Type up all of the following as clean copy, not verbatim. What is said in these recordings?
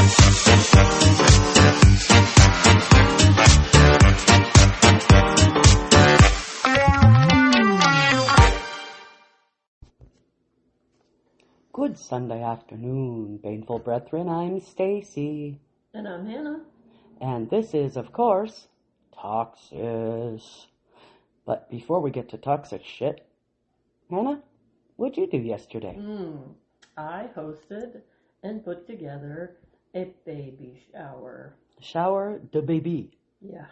Good Sunday afternoon, painful brethren. I'm Stacey. And I'm Hannah. And this is, of course, Toxis. But before we get to toxic shit, Hannah, what'd you do yesterday? I hosted and put together a baby shower. Shower de baby. Yeah.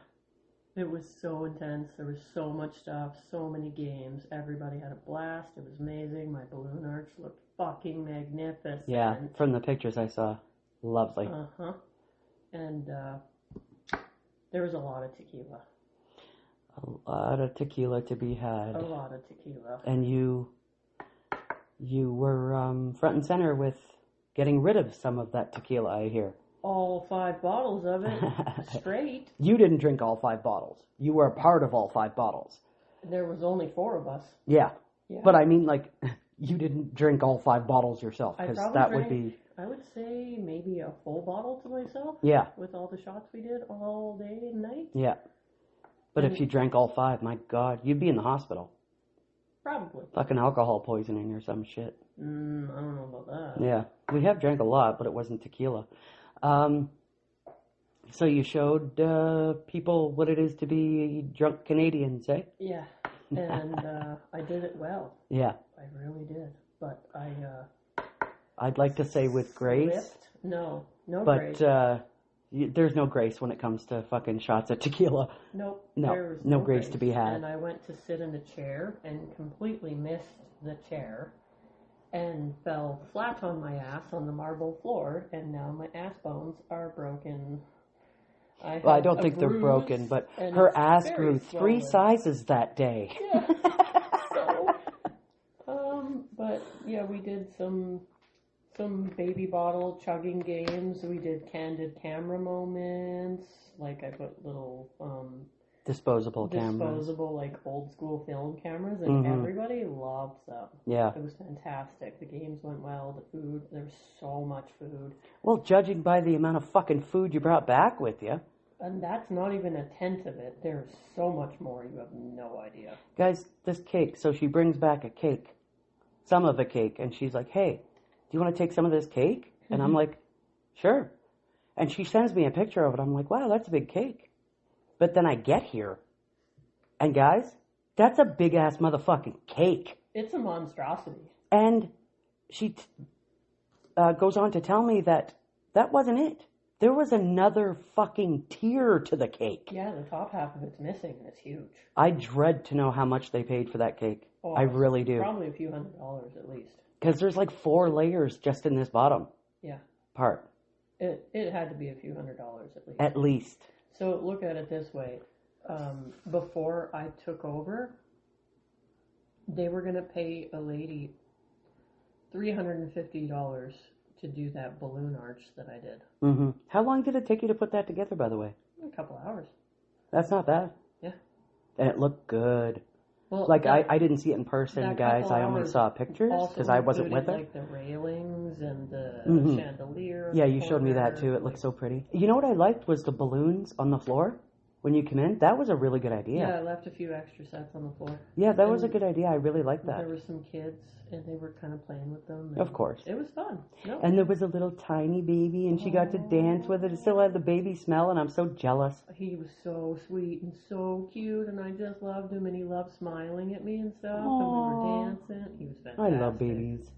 It was so intense. There was so much stuff, so many games. Everybody had a blast. It was amazing. My balloon arch looked fucking magnificent. Yeah, from the pictures I saw. Lovely. Uh-huh. And there was a lot of tequila. A lot of tequila to be had. A lot of tequila. And you were front and center with getting rid of some of that tequila, I hear. All 5 bottles of it straight. You didn't drink all 5 bottles. You were a part of all 5 bottles. There was only 4 of us. Yeah. But I mean, like, you didn't drink all 5 bottles yourself, because that would be... I would say maybe a full bottle to myself. Yeah. With all the shots we did all day and night. Yeah. But if you drank all 5, my God, you'd be in the hospital. Probably. Fucking alcohol poisoning or some shit. I don't know about that. Yeah. We have drank a lot, but it wasn't tequila. So you showed people what it is to be drunk Canadians, eh? Yeah. And I did it well. Yeah. I really did. But I'd like to say with grace. Slipped. No but, grace. But there's no grace when it comes to fucking shots of tequila. Nope. No grace to be had. And I went to sit in a chair and completely missed the chair and fell flat on my ass on the marble floor, and now my ass bones are broken. I don't think they're broken, but her ass grew 3 sizes that day. Yeah. But yeah, we did some baby bottle chugging games. We did candid camera moments. Like I put little disposable cameras, like old school film cameras, and everybody loved them. Yeah, it was fantastic. The games went well. The food, there was so much food. Well, judging by the amount of fucking food you brought back with you. And that's not even a tenth of it. There's so much more. You have no idea. Guys, this cake. So she brings back a cake, some of a cake, and she's like, "Hey, do you want to take some of this cake?" And I'm like, "Sure." And she sends me a picture of it. I'm like, "Wow, that's a big cake." But then I get here, and guys, that's a big-ass motherfucking cake. It's a monstrosity. And she goes on to tell me that wasn't it. There was another fucking tier to the cake. Yeah, the top half of it's missing. It's huge. I dread to know how much they paid for that cake. Oh, I really do. Probably a few $100s at least. Because there's like 4 layers just in this bottom part. It had to be a few $100s at least. At least. So look at it this way. Before I took over, they were going to pay a lady $350 to do that balloon arch that I did. Mm-hmm. How long did it take you to put that together, by the way? A couple hours. That's not bad. Yeah. And it looked good. Well, like, I didn't see it in person, guys. I only saw pictures because I wasn't with it. Like the railings and the chandelier. Yeah, you showed me that too. It looked so pretty. You know what I liked was the balloons on the floor when you come in. That was a really good idea. Yeah, I left a few extra sets on the floor. Yeah, that was a good idea. I really liked that. There were some kids, and they were kind of playing with them. Of course. It was fun. No. And there was a little tiny baby, and she got to dance with it. It still had the baby smell, and I'm so jealous. He was so sweet and so cute, and I just loved him, and he loved smiling at me and stuff, and we were dancing. He was fantastic. I love babies.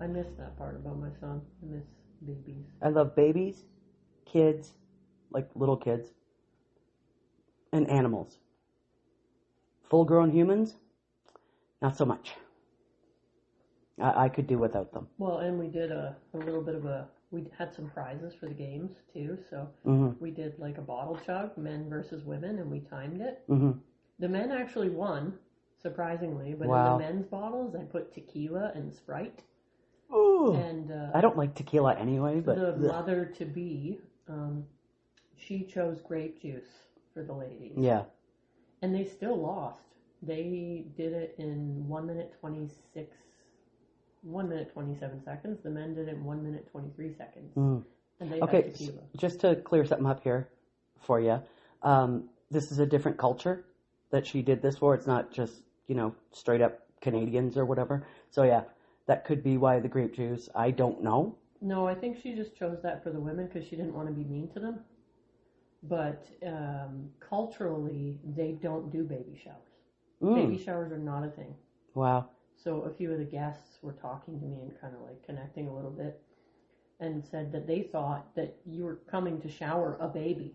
I miss that part about my son. I miss babies. I love babies, kids, like little kids, and animals. Full-grown humans, not so much. I could do without them. Well, and we did a little bit of we had some prizes for the games, too. So we did like a bottle chug, men versus women, and we timed it. The men actually won, surprisingly. But in the men's bottles, I put tequila and Sprite. Ooh. And I don't like tequila anyway, but... The mother-to-be, she chose grape juice for the ladies. Yeah. And they still lost. They did it in 1 minute 1 minute 27 seconds. The men did it in 1 minute 23 seconds. And they Okay, had tequila. just to clear something up here for you. This is a different culture that she did this for. It's not just, straight up Canadians or whatever. So yeah, that could be why the grape juice. I don't know. No, I think she just chose that for the women because she didn't want to be mean to them. But culturally, they don't do baby showers. Baby showers are not a thing. Wow. So a few of the guests were talking to me and kind of like connecting a little bit and said that they thought that you were coming to shower a baby.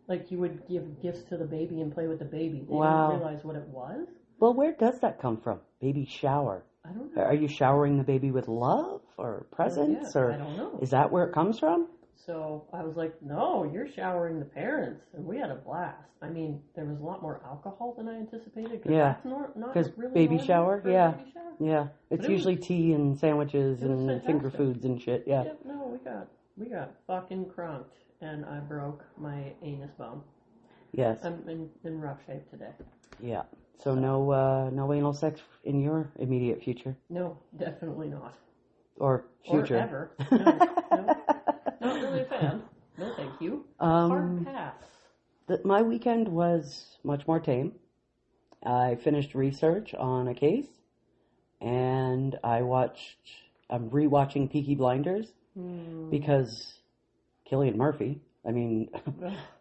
Like you would give gifts to the baby and play with the baby. They didn't realize what it was. Well, where does that come from? Baby shower. I don't know. Are you showering the baby with love or presents? Yeah, or I don't know. Is that where it comes from? So I was like, no, you're showering the parents. And we had a blast. I mean, there was a lot more alcohol than I anticipated. Yeah. Because really baby shower? Yeah. Baby shower. Yeah. It's usually tea and sandwiches and fantastic. Finger foods and shit. Yeah. No, we got fucking crunked. And I broke my anus bone. Yes. I'm in rough shape today. Yeah. So no anal sex in your immediate future? No, definitely not. Or future? Or ever. No. Not really a fan. No, thank you. Hard pass. My weekend was much more tame. I finished research on a case, and I'm rewatching Peaky Blinders because Cillian Murphy. I mean,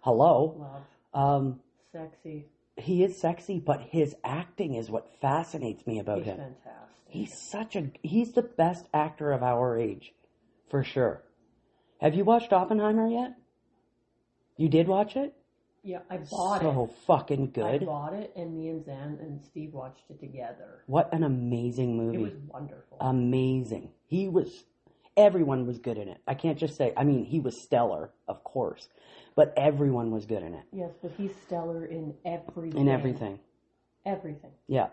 hello. Love. Sexy. He is sexy, but his acting is what fascinates me about him. Fantastic. He's the best actor of our age, for sure. Have you watched Oppenheimer yet? You did watch it? Yeah, I bought it. So fucking good. I bought it, and me and Zan and Steve watched it together. What an amazing movie. It was wonderful. Amazing. Everyone was good in it. I can't just say, he was stellar, of course, but everyone was good in it. Yes, but he's stellar in everything. In everything. Everything. Yeah.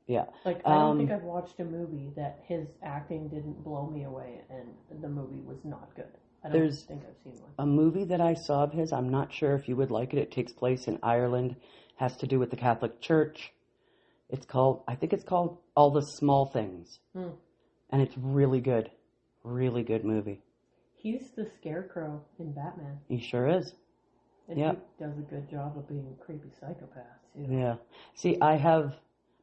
Yeah. Like, I don't think I've watched a movie that his acting didn't blow me away and the movie was not good. I don't think I've seen one. A movie that I saw of his, I'm not sure if you would like it. It takes place in Ireland, has to do with the Catholic Church. I think it's called All the Small Things. And it's really good. Really good movie. He's the Scarecrow in Batman. He sure is. And he does a good job of being a creepy psychopath, too. Yeah. See,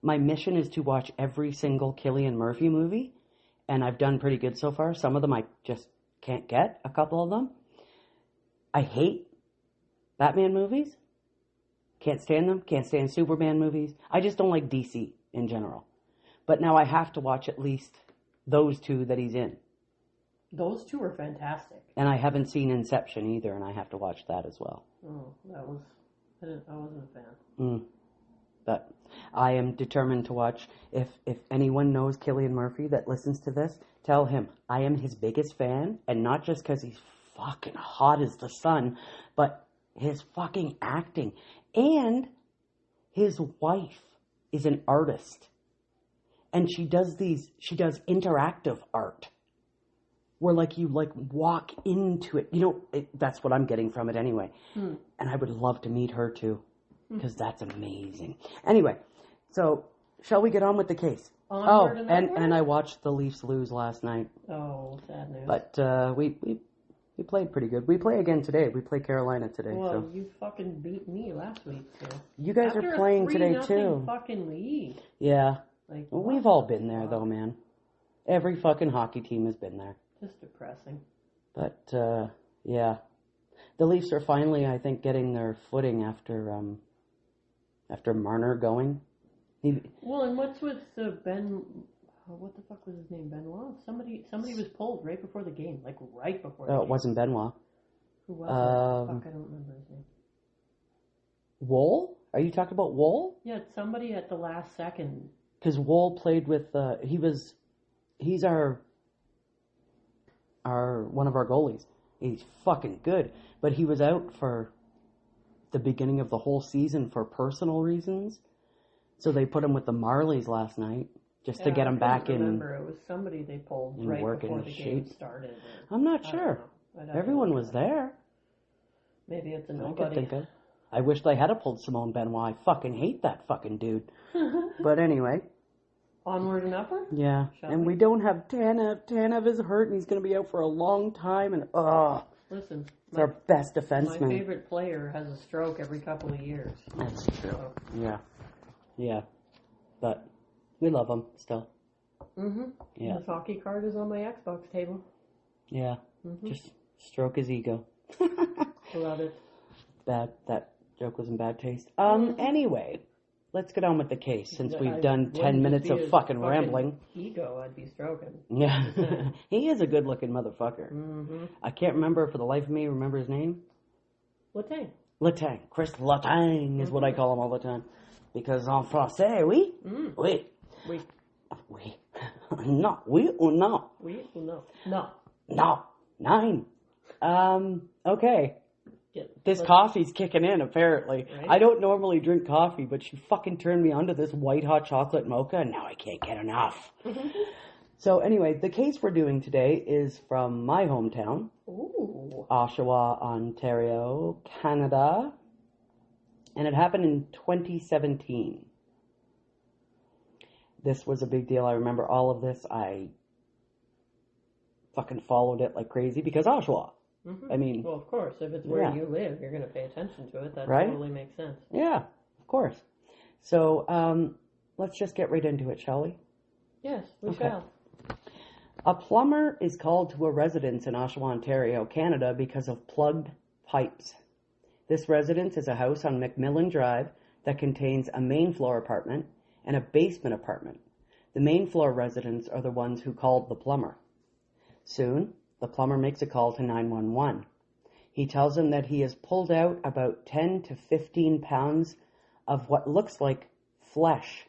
my mission is to watch every single Cillian Murphy movie, and I've done pretty good so far. Some of them I just can't get, a couple of them. I hate Batman movies. Can't stand them. Can't stand Superman movies. I just don't like DC in general. But now I have to watch at least those two that he's in. Those two are fantastic. And I haven't seen Inception either, and I have to watch that as well. Oh, I wasn't a fan. But I am determined to watch. If anyone knows Cillian Murphy that listens to this, tell him I am his biggest fan, and not just because he's fucking hot as the sun, but his fucking acting. And his wife is an artist, and she does interactive art. Where you walk into it. That's what I'm getting from it anyway. And I would love to meet her too. Because that's amazing. Anyway, so shall we get on with the case? And I watched the Leafs lose last night. Oh, sad news. But we played pretty good. We play again today. We play Carolina today. Well, you fucking beat me last week too. You guys are playing today too. Fucking lead. Yeah. We've all been there though, man. Every fucking hockey team has been there. Just depressing. But, yeah. The Leafs are finally, I think, getting their footing after Marner going. Well, and what's with Ben... what the fuck was his name? Benoit? Somebody was pulled right before the game. Right before the game. It wasn't Benoit. Who was it? Fuck, I don't remember his name. Wool? Are you talking about Wool? Yeah, somebody at the last second. Because Wool played with... He's our one of our goalies. He's fucking good. But he was out for the beginning of the whole season for personal reasons. So they put him with the Marlies last night just to get him back in. I remember it was somebody they pulled right before the game started. I'm not sure. Everyone was there. Maybe it's a nobody. I wish they had pulled Simone Benoit. I fucking hate that fucking dude. But anyway. Onward and upward? Yeah. We don't have Tanev. Tanev is hurt and he's going to be out for a long time. And, Listen. It's our best My defenseman. favorite player has a stroke every couple of years. That's true. So. Yeah. Yeah. But we love him still. Mm-hmm. Yeah. His hockey card is on my Xbox table. Yeah. Mm-hmm. Just stroke his ego. Love it. That joke was in bad taste. Anyway, let's get on with the case since we've done 10 minutes of fucking rambling. Ego, I'd be stroking. Yeah. He is a good looking motherfucker. Mm-hmm. I can't remember for the life of me, remember his name? Latang. Latang. Chris Latang is what I call him all the time. Because en français, oui? Oui. Oui. Oui. No. Oui or no? Oui or no? No. No. 9. Okay. This coffee's kicking in, apparently. Right? I don't normally drink coffee, but she fucking turned me onto this white hot chocolate mocha, and now I can't get enough. So anyway, the case we're doing today is from my hometown, Oshawa, Ontario, Canada, and it happened in 2017. This was a big deal. I remember all of this. I fucking followed it like crazy because Oshawa. I mean... Well, of course. If it's where you live, you're going to pay attention to it. That totally makes sense. Yeah, of course. So, let's just get right into it, shall we? Yes, we shall. A plumber is called to a residence in Oshawa, Ontario, Canada, because of plugged pipes. This residence is a house on McMillan Drive that contains a main floor apartment and a basement apartment. The main floor residents are the ones who called the plumber. Soon, the plumber makes a call to 911. He tells them that he has pulled out about 10 to 15 pounds of what looks like flesh.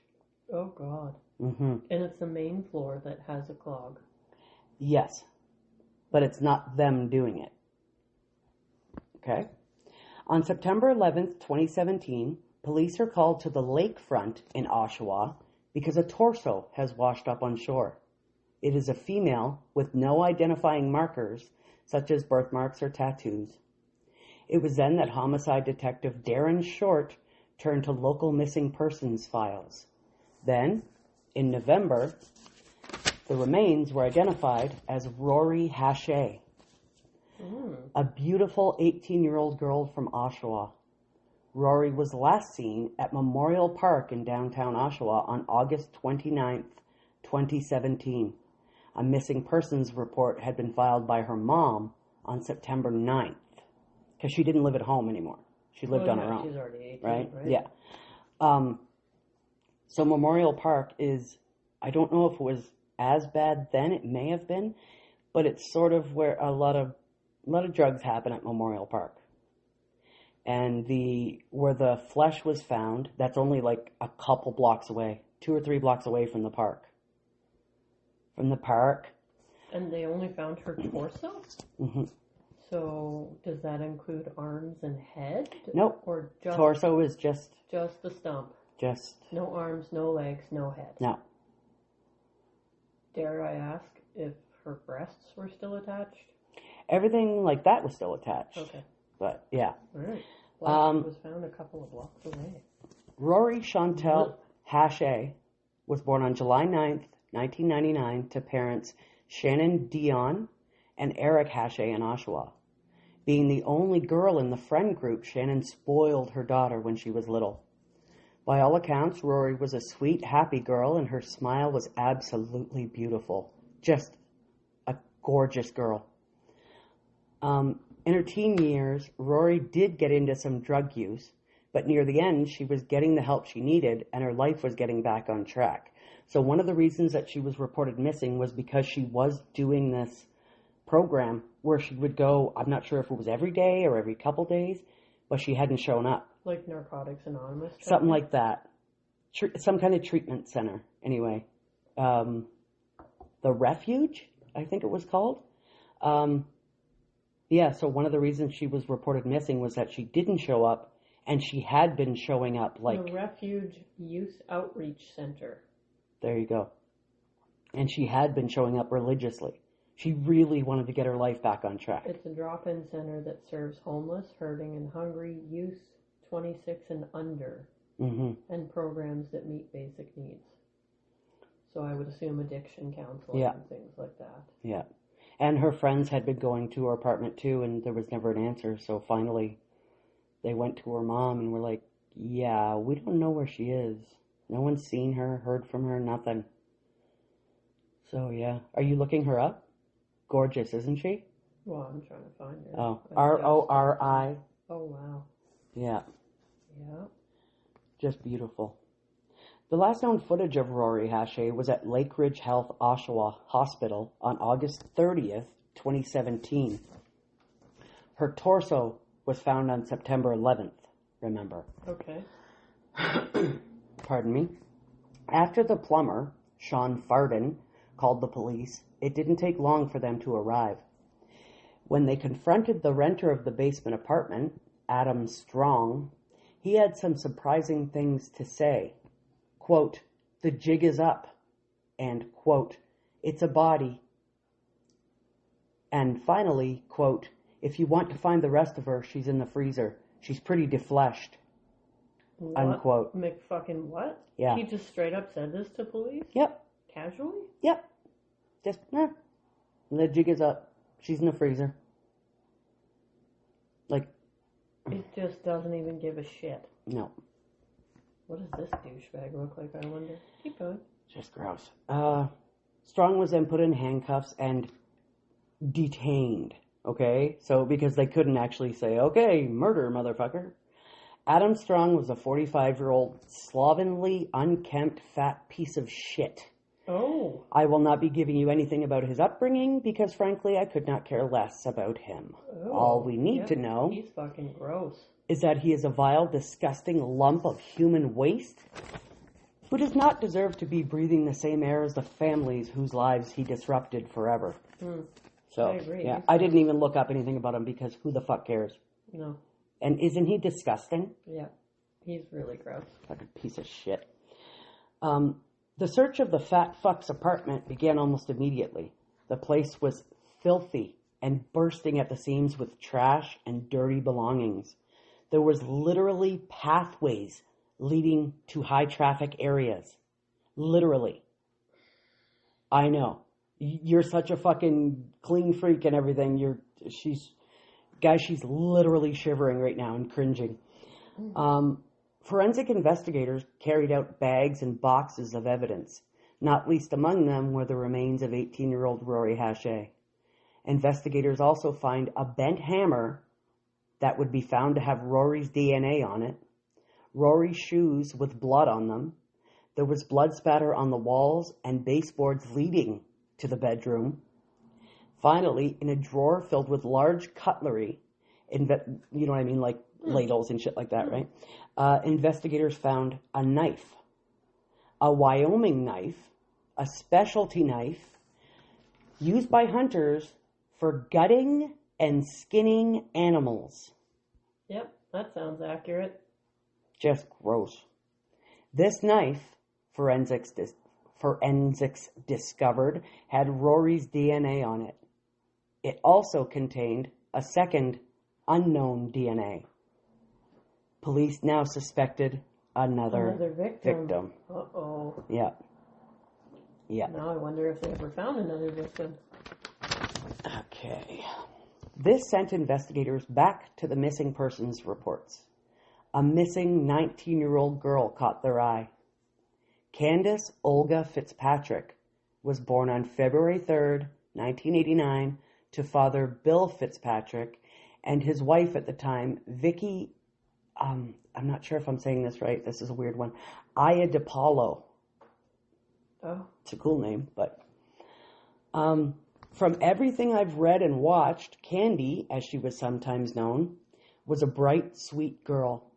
Oh, God. And it's the main floor that has a clog. Yes, but it's not them doing it. Okay? On September 11th, 2017, police are called to the lakefront in Oshawa because a torso has washed up on shore. It is a female with no identifying markers, such as birthmarks or tattoos. It was then that homicide detective Darren Short turned to local missing persons files. Then, in November, the remains were identified as Rori Hache, a beautiful 18-year-old girl from Oshawa. Rori was last seen at Memorial Park in downtown Oshawa on August 29th, 2017. A missing persons report had been filed by her mom on September 9th, because she didn't live at home anymore. She lived on her own. She's already 18, right? Yeah. So Memorial Park is, I don't know if it was as bad then, it may have been, but it's sort of where a lot of drugs happen at Memorial Park. And where the flesh was found, that's only like a couple blocks away, 2 or 3 blocks away from the park. From the park. And they only found her torso? So does that include arms and head? Nope. Or just torso is just the stump. Just no arms, no legs, no head. No. Dare I ask if her breasts were still attached? Everything like that was still attached. Okay. But yeah. All right. Well, it was found a couple of blocks away. Rory Chantel Hache was born on July 9th, 1999 to parents Shannon Dion and Eric Hache in Oshawa. Being the only girl in the friend group, Shannon spoiled her daughter when she was little. By all accounts, Rory was a sweet, happy girl, and her smile was absolutely beautiful. Just a gorgeous girl. In her teen years, Rory did get into some drug use, but near the end, she was getting the help she needed, and her life was getting back on track. So one of the reasons that she was reported missing was because she was doing this program where she would go, I'm not sure if it was every day or every couple days, but she hadn't shown up. Like Narcotics Anonymous? Something like that. Some kind of treatment center, anyway. The Refuge, I think it was called. Yeah, so one of the reasons she was reported missing was that she didn't show up, and she had been showing up like... The Refuge Youth Outreach Center. There you go. And she had been showing up religiously. She really wanted to get her life back on track. It's a drop-in center that serves homeless, hurting, and hungry youth 26 and under, and programs that meet basic needs. So I would assume addiction counseling and things like that. Yeah. And her friends had been going to her apartment too, and there was never an answer. So finally, they went to her mom and were like, yeah, we don't know where she is. No one's seen her, heard from her, nothing. So yeah. Are you looking her up? Gorgeous, isn't she? Well, I'm trying to find her. Oh, Rori. Oh, wow. Yeah. Yeah. Just beautiful. The last known footage of Rori Hache was at Lake Ridge Health Oshawa Hospital on August 30th, 2017. Her torso was found on September 11th, remember. Okay. Pardon me. After the plumber, Sean Farden, called the police, it didn't take long for them to arrive. When they confronted the renter of the basement apartment, Adam Strong, he had some surprising things to say. Quote, the jig is up, and, quote, it's a body. And finally, quote, if you want to find the rest of her, she's in the freezer. She's pretty defleshed. What? Unquote. McFucking what? Yeah. He just straight up said this to police? Yep. Casually? Yep. Just, the jig is up. She's in the freezer. Like. It just doesn't even give a shit. No. What does this douchebag look like, I wonder? Keep going. Just gross. Strong was then put in handcuffs and detained. Okay? So, because they couldn't actually say, okay, murder, motherfucker. Adam Strong was a 45-year-old, slovenly, unkempt, fat piece of shit. Oh. I will not be giving you anything about his upbringing because, frankly, I could not care less about him. Oh. All we need to know He's fucking gross. Is that he is a vile, disgusting lump of human waste who does not deserve to be breathing the same air as the families whose lives he disrupted forever. So, I agree. yeah, I didn't even look up anything about him because who the fuck cares? No. And isn't he disgusting? Yeah. He's really gross. Fucking piece of shit. The search of the fat fuck's apartment began almost immediately. The place was filthy and bursting at the seams with trash and dirty belongings. There was literally pathways leading to high traffic areas. Literally. I know. You're such a fucking clean freak and everything. She's literally shivering right now and cringing. Forensic investigators carried out bags and boxes of evidence. Not least among them were the remains of 18-year-old Rori Hache. Investigators also find a bent hammer that would be found to have Rory's DNA on it, Rory's shoes with blood on them. There was blood spatter on the walls and baseboards leading to the bedroom. Finally, in a drawer filled with large cutlery, you know what I mean, like ladles and shit like that, right? Investigators found a knife, a Wyoming knife, a specialty knife used by hunters for gutting and skinning animals. Yep, that sounds accurate. Just gross. This knife, forensics discovered, had Rory's DNA on it. It also contained a second unknown DNA. Police now suspected another victim. Uh-oh. Yeah. Now I wonder if they ever found another victim. Okay. This sent investigators back to the missing persons reports. A missing 19-year-old girl caught their eye. Kandis Olga Fitzpatrick was born on February 3rd, 1989, to Father Bill Fitzpatrick and his wife at the time, Vicky, I'm not sure if I'm saying this right, this is a weird one, Aya DePaulo. Oh. It's a cool name, but... From everything I've read and watched, Candy, as she was sometimes known, was a bright, sweet girl.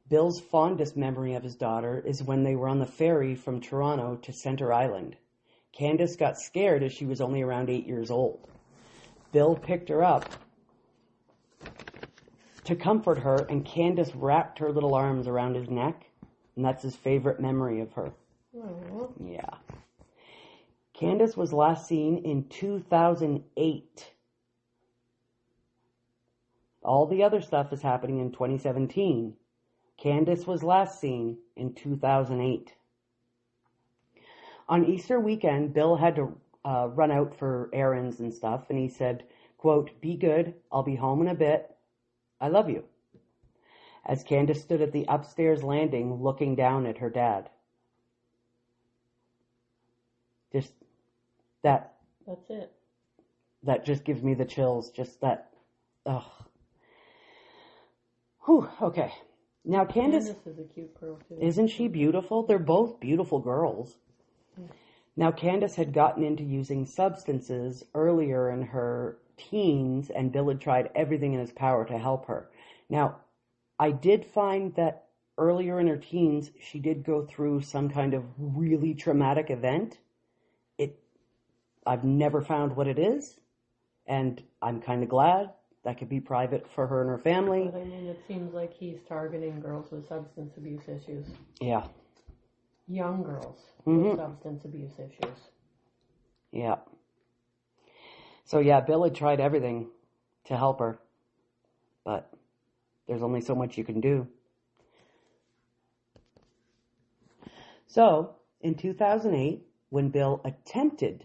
Bill's fondest memory of his daughter is when they were on the ferry from Toronto to Center Island. Candace got scared as she was only around 8 years old. Bill picked her up to comfort her, and Candace wrapped her little arms around his neck, and that's his favorite memory of her. Aww. Yeah. Kandis was last seen in 2008. All the other stuff is happening in 2017. Kandis was last seen in 2008. On Easter weekend, Bill had to run out for errands and stuff, and he said, quote, "Be good, I'll be home in a bit. I love you." As Kandis stood at the upstairs landing looking down at her dad. Just that. That's it. That just gives me the chills. Just that. Ugh. Whew, okay. Now Kandis is a cute girl too. Isn't she beautiful? They're both beautiful girls. Yeah. Now Kandis had gotten into using substances earlier in her teens, and Bill had tried everything in his power to help her. Now, I did find that earlier in her teens, she did go through some kind of really traumatic event. I've never found what it is, and I'm kind of glad. That could be private for her and her family. But I mean, it seems like he's targeting girls with substance abuse issues. Yeah. Young girls with substance abuse issues. Yeah. So yeah, Bill had tried everything to help her, but there's only so much you can do. So, in 2008, when Bill attempted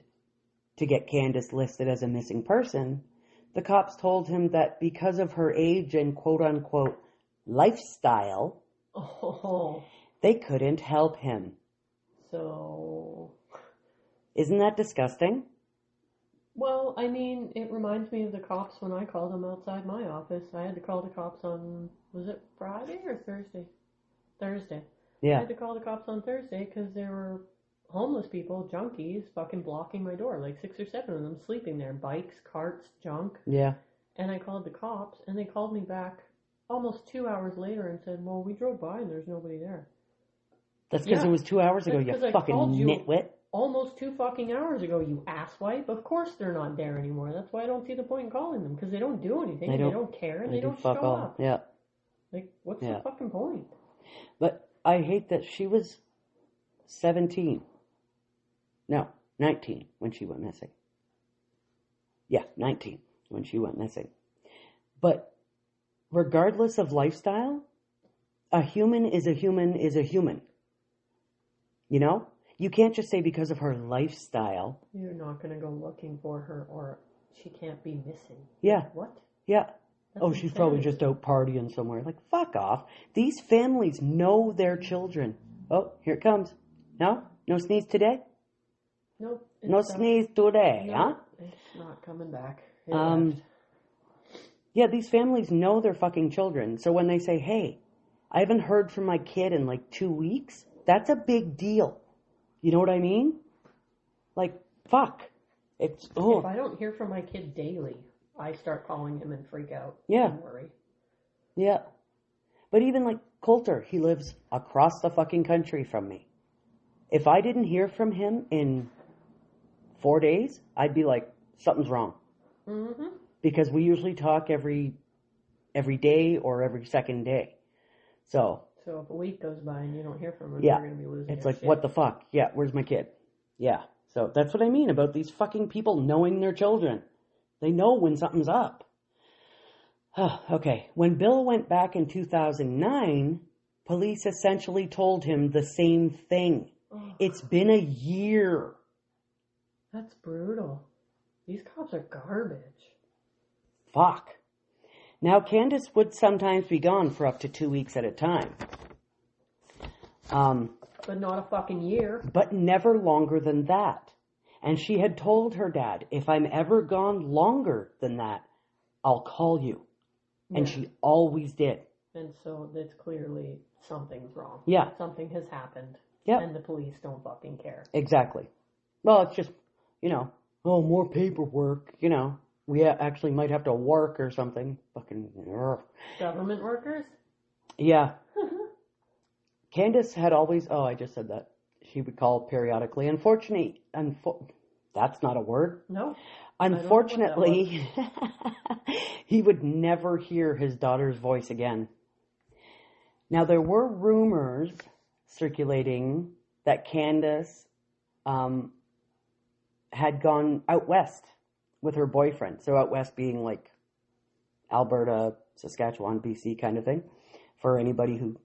to get Kandis listed as a missing person, the cops told him that because of her age and quote-unquote lifestyle, they couldn't help him. So... Isn't that disgusting? Well, I mean, it reminds me of the cops when I called them outside my office. I had to call the cops on, was it Friday or Thursday? Thursday. Yeah. I had to call the cops on Thursday because there were homeless people, junkies, fucking blocking my door. Like 6 or 7 of them sleeping there. Bikes, carts, junk. Yeah. And I called the cops, and they called me back almost 2 hours later and said, well, we drove by and there's nobody there. That's because it was 2 hours ago, you fucking nitwit. Almost 2 fucking hours ago, you asswipe. Of course they're not there anymore. That's why I don't see the point in calling them, because they don't do anything, they don't care, and they don't show up. Yeah. Like, what's the fucking point? But I hate that she was 17. No, 19 when she went missing. Yeah, 19 when she went missing. But regardless of lifestyle, a human is a human is a human. You know? You can't just say because of her lifestyle. You're not going to go looking for her, or she can't be missing. Yeah. What? Yeah. That's she's probably just out partying somewhere. Like, fuck off. These families know their children. Oh, here it comes. No? No sneeze today? Nope. No sneeze today, huh? It's not coming back. Yeah, these families know their fucking children. So when they say, hey, I haven't heard from my kid in like 2 weeks, that's a big deal. You know what I mean? Like, fuck. If I don't hear from my kid daily, I start calling him and freak out. Yeah. And worry. Yeah. But even like Coulter, he lives across the fucking country from me. If I didn't hear from him in 4 days, I'd be like, something's wrong. Mm-hmm. Because we usually talk every day or every second day. So if a week goes by and you don't hear from him, yeah, you're going to be losing it's your like, shit. what the fuck? Yeah, where's my kid? Yeah. So that's what I mean about these fucking people knowing their children. They know when something's up. Okay. When Bill went back in 2009, police essentially told him the same thing. Oh. It's been a year. That's brutal. These cops are garbage. Fuck. Now, Kandis would sometimes be gone for up to 2 weeks at a time. But not a fucking year. But never longer than that. And she had told her dad, if I'm ever gone longer than that, I'll call you. Yeah. And she always did. And so that's clearly something's wrong. Yeah. Something has happened. Yeah. And the police don't fucking care. Exactly. Well, it's just, more paperwork, We actually might have to work or something. Fucking. Government workers? Yeah. Kandis had always. Oh, I just said that. She would call periodically. Unfortunately, that's not a word. No. Unfortunately, he would never hear his daughter's voice again. Now, there were rumors circulating that Kandis had gone out west with her boyfriend. So out west being like Alberta, Saskatchewan, BC kind of thing, for anybody who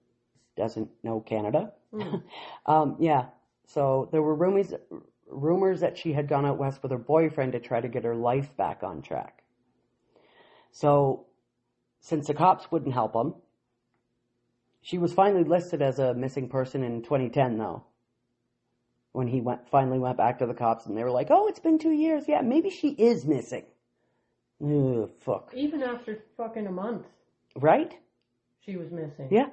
doesn't know Canada. Yeah. So there were rumors that she had gone out west with her boyfriend to try to get her life back on track. So, since the cops wouldn't help them, she was finally listed as a missing person in 2010, though. When he finally went back to the cops, and they were like, "Oh, it's been 2 years. Yeah, maybe she is missing." Ugh, fuck. Even after fucking a month. Right? She was missing. Yeah.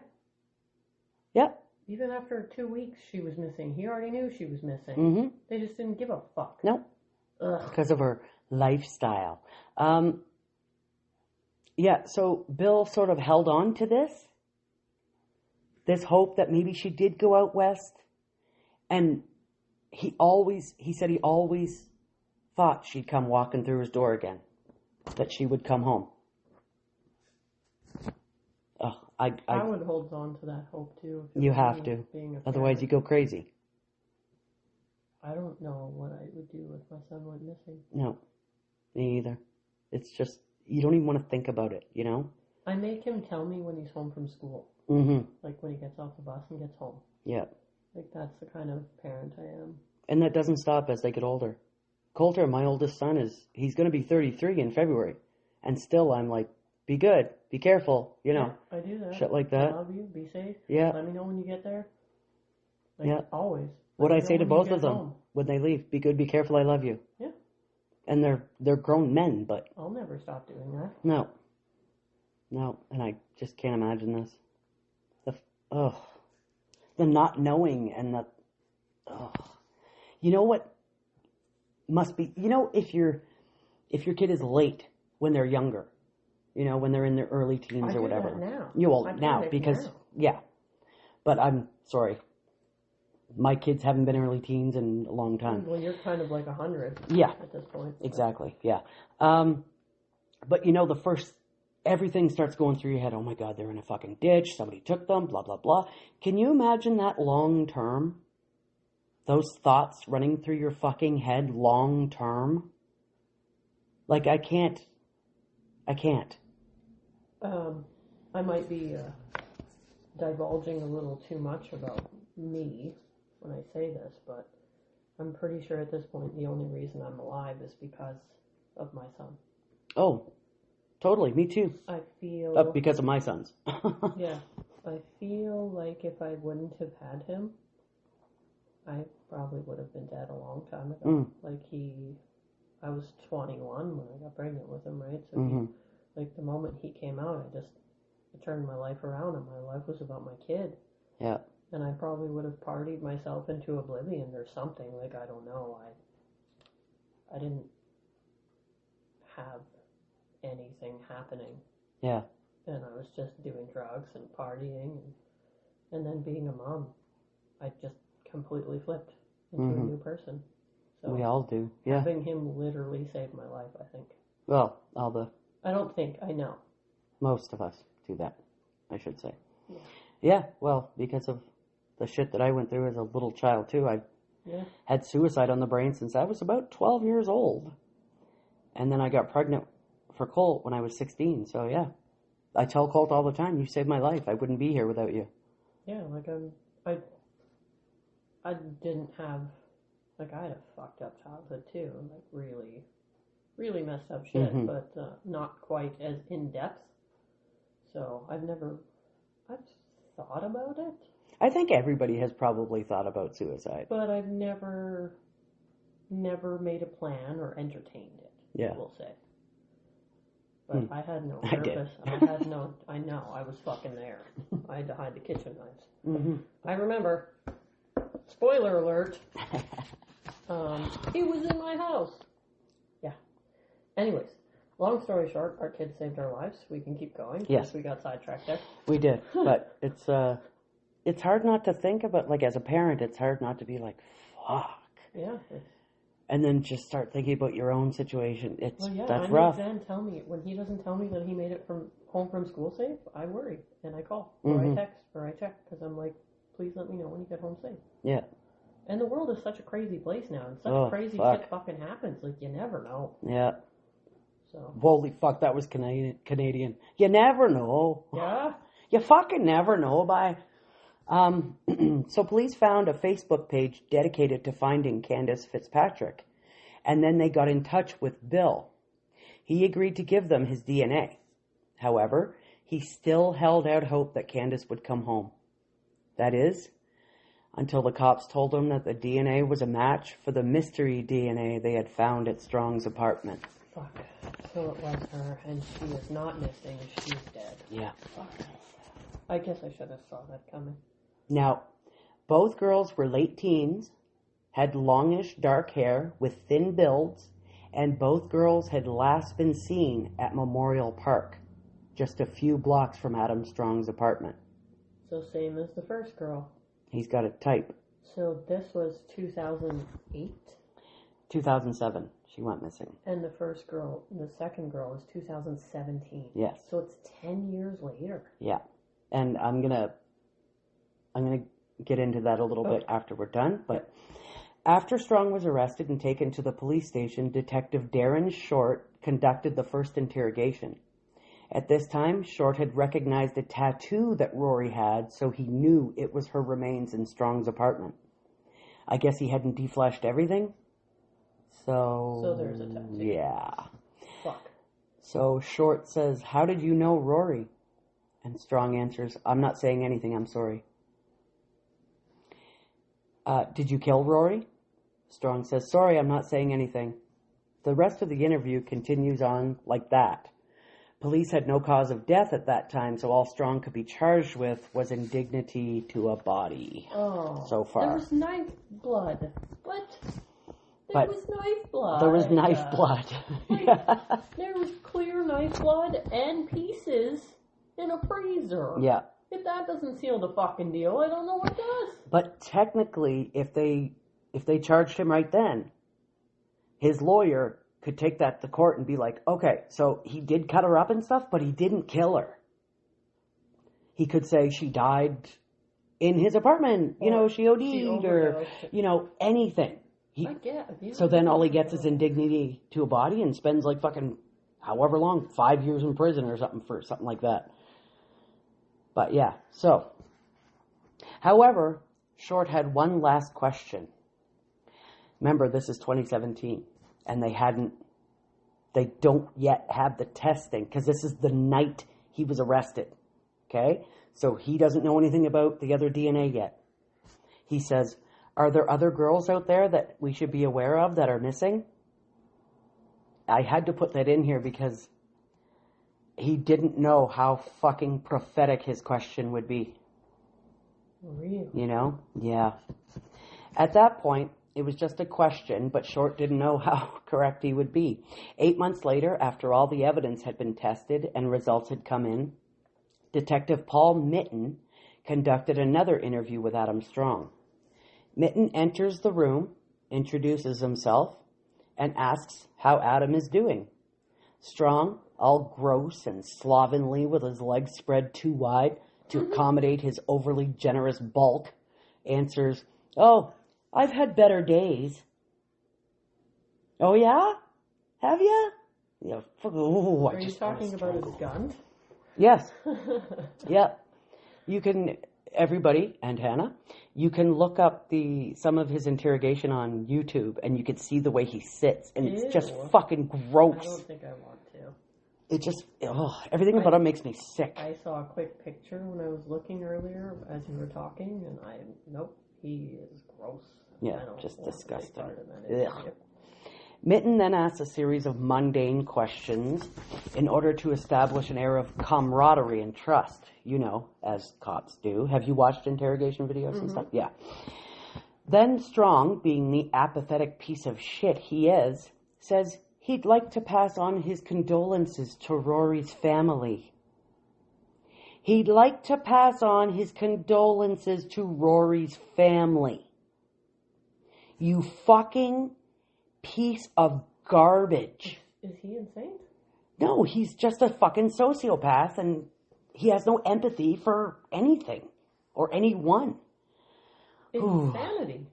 Yep. Even after 2 weeks, she was missing. He already knew she was missing. Mm-hmm. They just didn't give a fuck. Nope. Ugh. Because of her lifestyle. Yeah, so Bill sort of held on to this hope that maybe she did go out west. And he said he always thought she'd come walking through his door again. That she would come home. Oh, I would hold on to that hope too. You have to. Otherwise you go crazy. I don't know what I would do if my son went missing. No, me either. It's just, you don't even want to think about it, you know? I make him tell me when he's home from school. Mm-hmm. Like when he gets off the bus and gets home. Yeah. Like that's the kind of parent I am. And that doesn't stop as they get older. Coulter, my oldest son, he's going to be 33 in February. And still I'm like, be good, be careful, you know. Yeah, I do that. Shit like that. I love you, be safe. Yeah. Let me know when you get there. Like, yeah. Always. What I say to both of them when they leave, be good, be careful, I love you. Yeah. And they're grown men, but... I'll never stop doing that. No. No, and I just can't imagine this. The not knowing and the... You know what must be... You know, if your kid is late when they're younger, you know, when they're in their early teens or whatever. That now. You will now, because... Now. Yeah. But I'm sorry. My kids haven't been early teens in a long time. Well, you're kind of like 100 yeah. at this point. So. Exactly, yeah. But you know, everything starts going through your head. Oh my God, they're in a fucking ditch. Somebody took them, blah, blah, blah. Can you imagine that long term? Those thoughts running through your fucking head long term? Like, I can't. I might be divulging a little too much about me when I say this, but I'm pretty sure at this point the only reason I'm alive is because of my son. Oh, totally. Me too. I feel... because of my sons. Yeah. I feel like if I wouldn't have had him, I probably would have been dead a long time ago. Mm. Like I was 21 when I got pregnant with him, right? So the moment he came out, I turned my life around, and my life was about my kid. Yeah. And I probably would have partied myself into oblivion or something. Like, I don't know. I didn't have anything happening. Yeah. And I was just doing drugs and partying. And then being a mom, I just completely flipped into a new person. So we all do. Yeah. Having him literally saved my life, I think. Well, I don't think, I know. Most of us do that, I should say. Yeah. Yeah, well, because of the shit that I went through as a little child, too. I had suicide on the brain since I was about 12 years old. And then I got pregnant for Colt when I was 16. So, yeah. I tell Colt all the time, you saved my life. I wouldn't be here without you. Yeah, like I didn't have... Like, I had a fucked up childhood, too. Like, really, really messed up shit, but not quite as in-depth. So, I've thought about it. I think everybody has probably thought about suicide. But I've never made a plan or entertained it, we'll say. But I had no purpose. I know, I was fucking there. I had to hide the kitchen knives. Mm-hmm. I remember, spoiler alert, he was in my house. Yeah. Anyways, long story short, our kids saved our lives. We can keep going. Yes. We got sidetracked there. We did. But it's hard not to think about, like, as a parent, it's hard not to be like, fuck. Yeah. And then just start thinking about your own situation. That's I rough. Dan tell me, when he doesn't tell me that he made it home from school safe, I worry. And I call, or I text, or I check, because I'm like, please let me know when you get home safe. Yeah. And the world is such a crazy place now, and such crazy shit fucking happens. Like, you never know. Yeah. So. Holy fuck, that was Canadian. You never know. Yeah? You fucking never know. So police found a Facebook page dedicated to finding Kandis Fitzpatrick, and then they got in touch with Bill. He agreed to give them his DNA. However, he still held out hope that Kandis would come home. That is, until the cops told him that the DNA was a match for the mystery DNA they had found at Strong's apartment. Fuck. So it was her, and she is not missing. She's dead. Yeah. Fuck. I guess I should have saw that coming. Now, both girls were late teens, had longish dark hair with thin builds, and both girls had last been seen at Memorial Park, just a few blocks from Adam Strong's apartment. So same as the first girl. He's got a type. So this was 2008? 2007, she went missing. And the second girl was 2017. Yes. So it's 10 years later. Yeah. And I'm gonna get into that a little bit after we're done, but after Strong was arrested and taken to the police station, Detective Darren Short conducted the first interrogation. At this time, Short had recognized a tattoo that Rori had, so he knew it was her remains in Strong's apartment. I guess he hadn't defleshed everything. So there's a tattoo. Yeah. Fuck. So Short says, "How did you know Rori?" And Strong answers, "I'm not saying anything, I'm sorry." "Did you kill Rori?" Strong says, "Sorry, I'm not saying anything." The rest of the interview continues on like that. Police had no cause of death at that time, so all Strong could be charged with was indignity to a body. Oh. So far. There was knife blood. What? There was knife blood. There was knife blood. There was clear knife blood and pieces in a freezer. Yeah. If that doesn't seal the fucking deal, I don't know what does. But technically, if they charged him right then, his lawyer could take that to court and be like, okay, so he did cut her up and stuff, but he didn't kill her. He could say she died in his apartment, she OD'd or, anything. So then all he gets is indignity to a body and spends like fucking however long, 5 years in prison or something for something like that. But yeah, so. However, Short had one last question. Remember, this is 2017, and they don't yet have the testing, because this is the night he was arrested, okay? So he doesn't know anything about the other DNA yet. He says, "Are there other girls out there that we should be aware of that are missing?" I had to put that in here because he didn't know how fucking prophetic his question would be. Really? Yeah. At that point, it was just a question, but Short didn't know how correct he would be. 8 months later, after all the evidence had been tested and results had come in, Detective Paul Mitten conducted another interview with Adam Strong. Mitten enters the room, introduces himself, and asks how Adam is doing. Strong, all gross and slovenly with his legs spread too wide to accommodate his overly generous bulk, answers, "Oh, I've had better days." "Oh, yeah? Have you?" Yeah. Are you talking about his gun? Yes. Yeah. You can, everybody, and Hannah, you can look up some of his interrogation on YouTube, and you can see the way he sits, and it's just fucking gross. I don't think I want to. It just, everything about him makes me sick. I saw a quick picture when I was looking earlier as you were talking, and nope, he is gross. Yeah, just disgusting. Mitten then asks a series of mundane questions in order to establish an air of camaraderie and trust, as cops do. Have you watched interrogation videos and stuff? Yeah. Then Strong, being the apathetic piece of shit he is, says he'd like to pass on his condolences to Rori's family. He'd like to pass on his condolences to Rori's family. You fucking piece of garbage. Is he insane? No, he's just a fucking sociopath, and he has no empathy for anything or anyone. Insanity.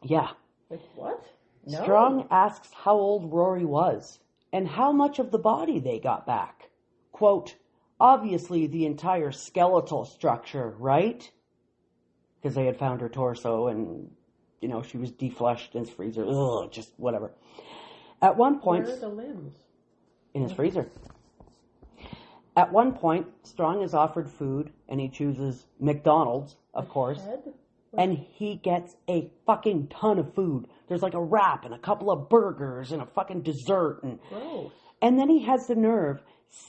Yeah. Like what? No. Strong asks how old Rori was and how much of the body they got back. Quote, "Obviously the entire skeletal structure, right?" because they had found her torso and, you know, she was defleshed in his freezer. Ugh, just whatever. At one point... Where are the limbs? In his freezer. At one point, Strong is offered food, and he chooses McDonald's, of course. And he gets a fucking ton of food. There's like a wrap and a couple of burgers and a fucking dessert. Gross. And then he has the nerve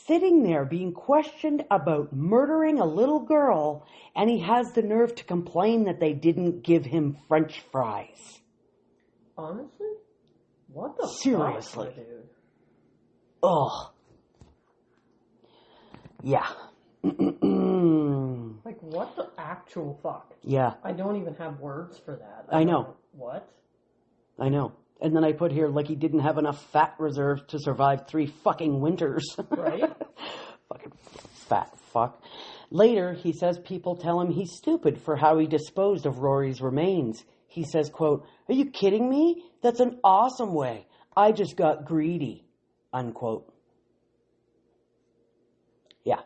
sitting there being questioned about murdering a little girl, and he has the nerve to complain that they didn't give him French fries. Honestly? What the Seriously. fuck, dude? Ugh. Yeah. Like, what the actual fuck? Yeah. I don't even have words for that. I know. What? I know. And then I put here, like, he didn't have enough fat reserves to survive 3 fucking winters. Right? Fucking fat fuck. Later, he says people tell him he's stupid for how he disposed of Rory's remains. He says, quote, "Are you kidding me? That's an awesome way. I just got greedy," unquote. Yeah.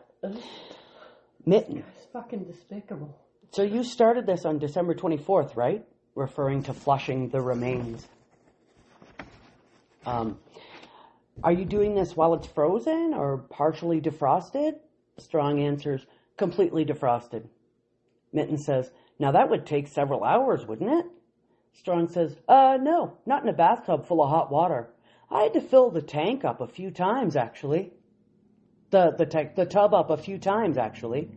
Mitten. It's fucking despicable. So you started this on December 24th, right? Referring to flushing the remains. Are you doing this while it's frozen or partially defrosted? Strong answers, completely defrosted. Mitten says, "Now that would take several hours, wouldn't it?" Strong says, no, not in a bathtub full of hot water. I had to fill the tank up a few times, actually. The tub up a few times, actually.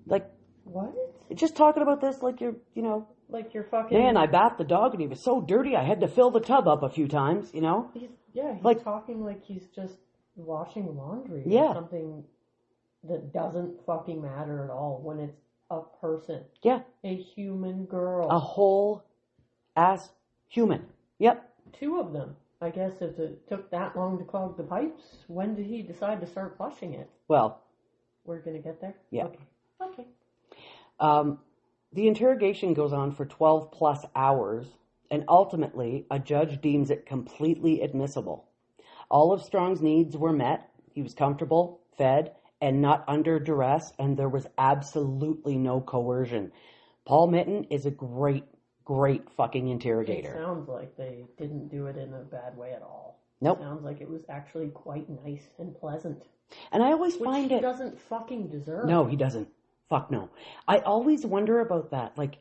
Like, what? Just talking about this like you're, you know. Like you're fucking... Man, I bathed the dog and he was so dirty I had to fill the tub up a few times, you know? He's like, talking like he's just washing laundry yeah. or something that doesn't fucking matter at all when it's a person. Yeah. A human girl. A whole ass human. Yep. 2 of them. I guess if it took that long to clog the pipes, when did he decide to start flushing it? Well. We're going to get there? Yeah. Okay. The interrogation goes on for 12 plus hours, and ultimately, a judge deems it completely admissible. All of Strong's needs were met. He was comfortable, fed, and not under duress, and there was absolutely no coercion. Paul Mitten is a great fucking interrogator. It sounds like they didn't do it in a bad way at all. Nope. It sounds like it was actually quite nice and pleasant. And I always find Which it... he doesn't fucking deserve. No, he doesn't. Fuck no. I always wonder about that. Like,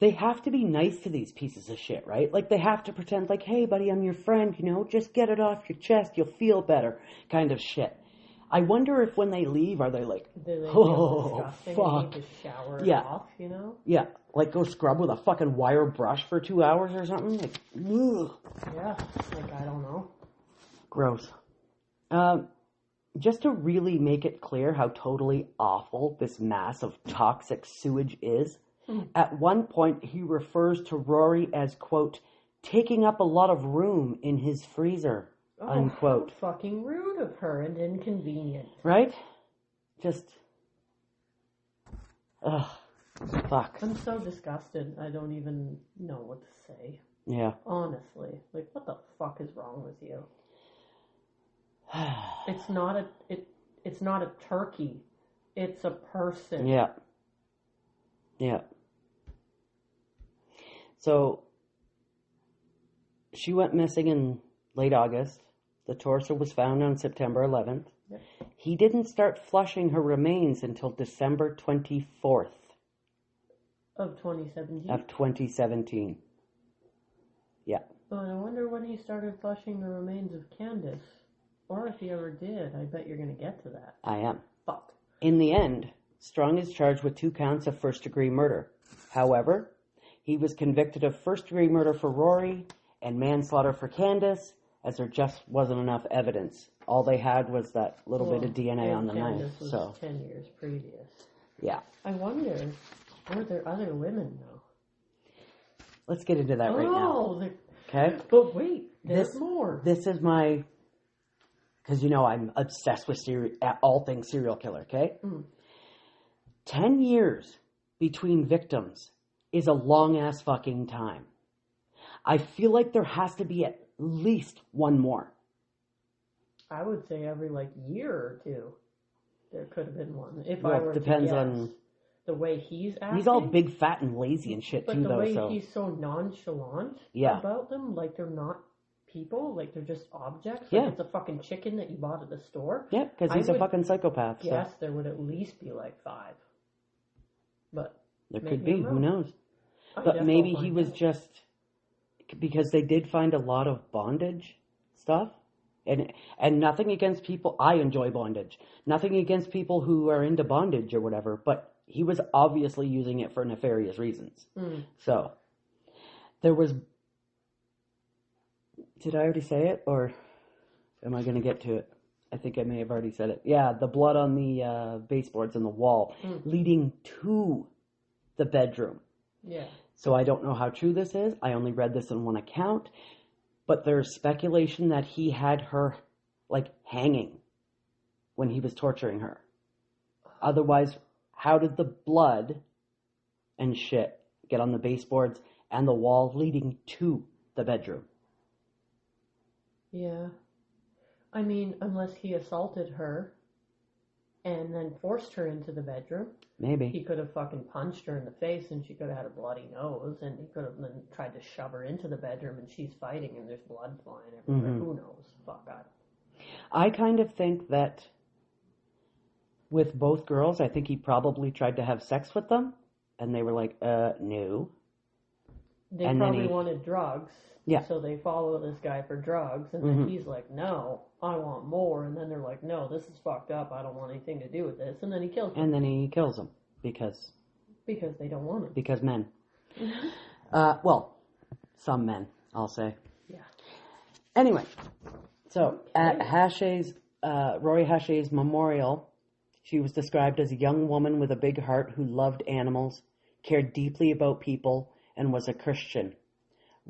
they have to be nice to these pieces of shit, right? Like, they have to pretend like, hey, buddy, I'm your friend, you know? Just get it off your chest. You'll feel better. Kind of shit. I wonder if when they leave, are they like, oh, fuck. And need to shower it off, you know? Yeah. Like, go scrub with a fucking wire brush for 2 hours or something? Like, ugh. Yeah. Like, I don't know. Gross. Just to really make it clear how totally awful this mass of toxic sewage is, at one point he refers to Rory as, quote, taking up a lot of room in his freezer, unquote. How fucking rude of her and inconvenient. Right? Just, ugh, fuck. I'm so disgusted, I don't even know what to say. Yeah. Honestly. Like, what the fuck is wrong with you? It's not a turkey. It's a person. Yeah. Yeah. So she went missing in late August. The torso was found on September 11th. Yep. He didn't start flushing her remains until December 24th. Of 2017? Of 2017. Yeah. Well, I wonder when he started flushing the remains of Kandis. Or if he ever did. I bet you're going to get to that. I am. Fuck. In the end, Strong is charged with 2 counts of first-degree murder. However, he was convicted of first-degree murder for Rory and manslaughter for Kandis, as there just wasn't enough evidence. All they had was that little bit of DNA on the knife. Was so 10 years previous. Yeah. I wonder, were there other women, though? Let's get into that right now. Okay? But wait, there's more. This is my... Because, you know, I'm obsessed with all things serial killer, okay? 10 years between victims is a long-ass fucking time. I feel like there has to be at least one more. I would say every, year or two, there could have been one. If Well, I were depends to guess. on... the way he's acting. He's all big, fat, and lazy and shit, too, though. But the way he's so nonchalant about them, like they're not people, like they're just objects. Like it's a fucking chicken that you bought at the store. Yeah, because he's a fucking psychopath. Yes, there would at least be like 5. But there could be, who knows? But maybe he was just, because they did find a lot of bondage stuff. And nothing against people, I enjoy bondage. Nothing against people who are into bondage or whatever, but he was obviously using it for nefarious reasons. So, there was, did I already say it, or am I going to get to it? I think I may have already said it. Yeah, the blood on the baseboards in the wall leading to the bedroom. Yeah. So I don't know how true this is. I only read this in one account. But there's speculation that he had her, like, hanging when he was torturing her. Otherwise, how did the blood and shit get on the baseboards and the wall leading to the bedroom? Yeah. I mean, unless he assaulted her and then forced her into the bedroom. Maybe. He could have fucking punched her in the face and she could have had a bloody nose, and he could have then tried to shove her into the bedroom and she's fighting and there's blood flying everywhere. Who knows? Fuck God. I kind of think that with both girls, I think he probably tried to have sex with them and they were like, no. They and probably wanted drugs. Yeah. So they follow this guy for drugs, and then he's like, no, I want more. And then they're like, no, this is fucked up. I don't want anything to do with this. And then he kills them. And then he kills them because they don't want him. Because men. Well, some men, I'll say. Yeah. Anyway, so at Hache's, Rori Hache's memorial, she was described as a young woman with a big heart who loved animals, cared deeply about people, and was a Christian.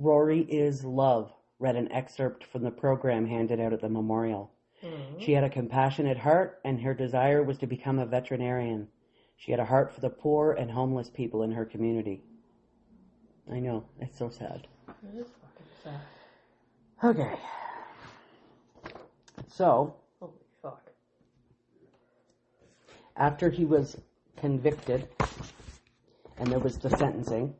Rori is love, read an excerpt from the program handed out at the memorial. She had a compassionate heart, and her desire was to become a veterinarian. She had a heart for the poor and homeless people in her community. I know, it's so sad. It is fucking sad. Okay. So, holy fuck. After he was convicted, and there was the sentencing,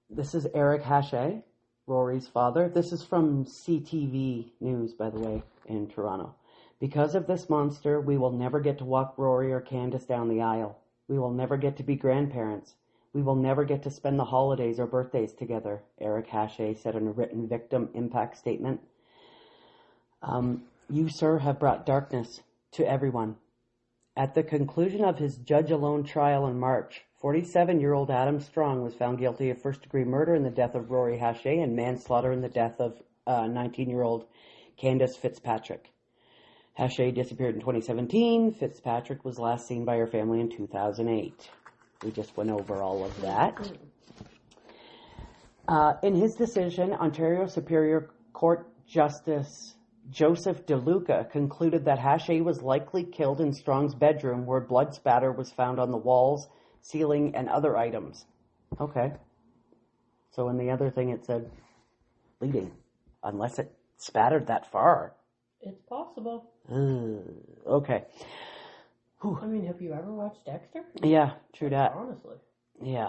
this is Eric Hache, Rori's father. This is from CTV News, by the way, in Toronto. Because of this monster, we will never get to walk Rori or Kandis down the aisle. We will never get to be grandparents. We will never get to spend the holidays or birthdays together, Eric Hache said in a written victim impact statement. You, sir, have brought darkness to everyone. At the conclusion of his judge-alone trial in March, 47-year-old Adam Strong was found guilty of first-degree murder in the death of Rori Hache and manslaughter in the death of 19-year-old Kandis Fitzpatrick. Hache disappeared in 2017. Fitzpatrick was last seen by her family in 2008. We just went over all of that. In his decision, Ontario Superior Court Justice Joseph DeLuca concluded that Hache was likely killed in Strong's bedroom where blood spatter was found on the walls, ceiling, and other items. Okay. So in the other thing it said bleeding, unless it spattered that far. It's possible. Okay. Whew. I mean, have you ever watched Dexter? Yeah, true that. Honestly. Yeah.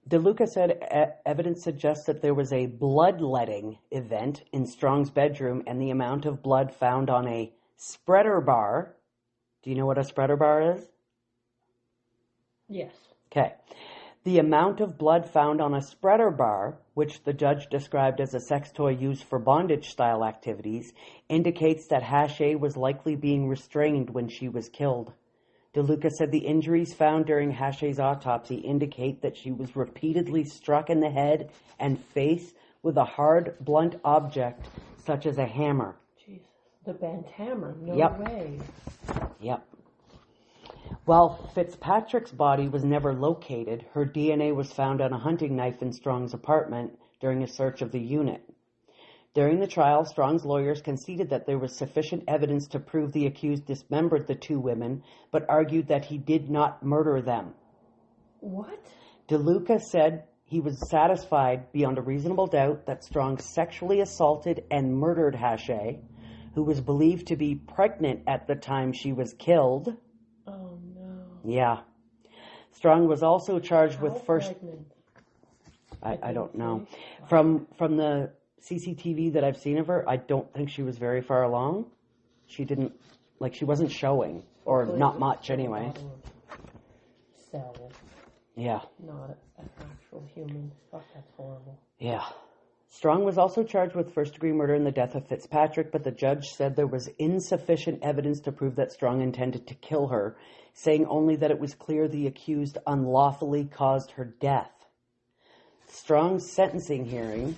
DeLuca said evidence suggests that there was a bloodletting event in Strong's bedroom, and the amount of blood found on a spreader bar. Do you know what a spreader bar is? Yes. Okay. The amount of blood found on a spreader bar, which the judge described as a sex toy used for bondage-style activities, indicates that Hache was likely being restrained when she was killed. DeLuca said the injuries found during Hache's autopsy indicate that she was repeatedly struck in the head and face with a hard, blunt object, such as a hammer. Jesus. The bent hammer. No way. Yep. While Fitzpatrick's body was never located, her DNA was found on a hunting knife in Strong's apartment during a search of the unit. During the trial, Strong's lawyers conceded that there was sufficient evidence to prove the accused dismembered the two women, but argued that he did not murder them. What? DeLuca said he was satisfied beyond a reasonable doubt that Strong sexually assaulted and murdered Hache, who was believed to be pregnant at the time she was killed. Oh, no. Yeah. Strong was also charged with first... Pregnant? I don't know. From the CCTV that I've seen of her, I don't think she was very far along. She didn't, she wasn't showing, or not much anyway. Cell. Yeah. Not an actual human. Fuck, that's horrible. Yeah. Strong was also charged with first-degree murder in the death of Fitzpatrick, but the judge said there was insufficient evidence to prove that Strong intended to kill her, saying only that it was clear the accused unlawfully caused her death. Strong's sentencing hearing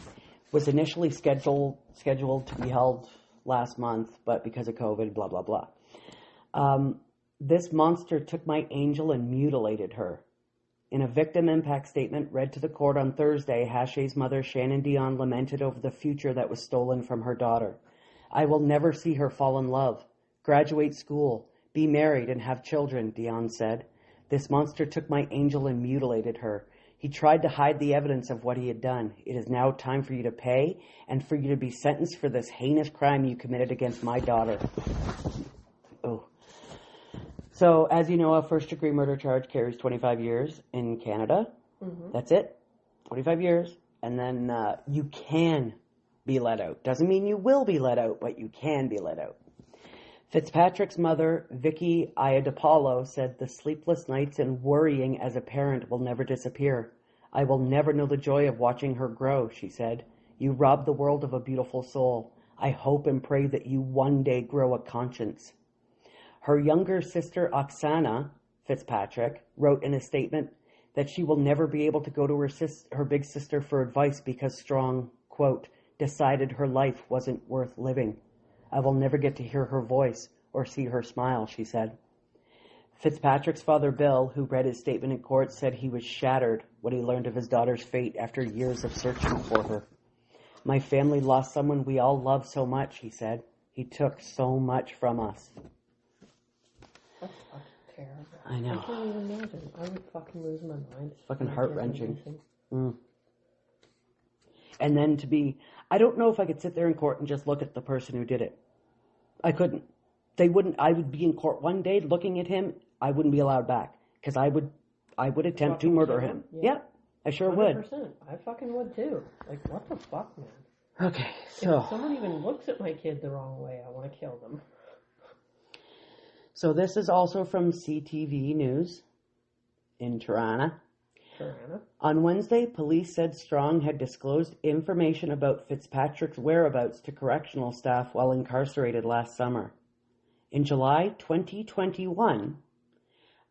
was initially scheduled to be held last month, but because of COVID, blah, blah, blah. This monster took my angel and mutilated her. In a victim impact statement read to the court on Thursday, Hache's mother, Shannon Dion, lamented over the future that was stolen from her daughter. I will never see her fall in love, graduate school, be married, and have children, Dion said. This monster took my angel and mutilated her. He tried to hide the evidence of what he had done. It is now time for you to pay and for you to be sentenced for this heinous crime you committed against my daughter. Oh. So, as you know, a first-degree murder charge carries 25 years in Canada. Mm-hmm. That's it. 25 years. And then you can be let out. Doesn't mean you will be let out, but you can be let out. Fitzpatrick's mother, Vicky Iadopoulos, said the sleepless nights and worrying as a parent will never disappear. I will never know the joy of watching her grow, she said. You robbed the world of a beautiful soul. I hope and pray that you one day grow a conscience. Her younger sister, Oksana Fitzpatrick, wrote in a statement that she will never be able to go to her big sister for advice because Strong, quote, decided her life wasn't worth living. I will never get to hear her voice or see her smile, she said. Fitzpatrick's father, Bill, who read his statement in court, said he was shattered when he learned of his daughter's fate after years of searching for her. My family lost someone we all love so much, he said. He took so much from us. That's fucking terrible. I know. I can't even imagine. I would fucking lose my mind. It's fucking heart-wrenching. And then I don't know if I could sit there in court and just look at the person who did it. I couldn't. I would be in court one day looking at him. I wouldn't be allowed back because I would attempt to murder him. Yeah, I sure 100%. Would. I fucking would too. Like, what the fuck, man? Okay, so. If someone even looks at my kid the wrong way, I want to kill them. So this is also from CTV News in Toronto. On Wednesday, police said Strong had disclosed information about Fitzpatrick's whereabouts to correctional staff while incarcerated last summer. In July 2021,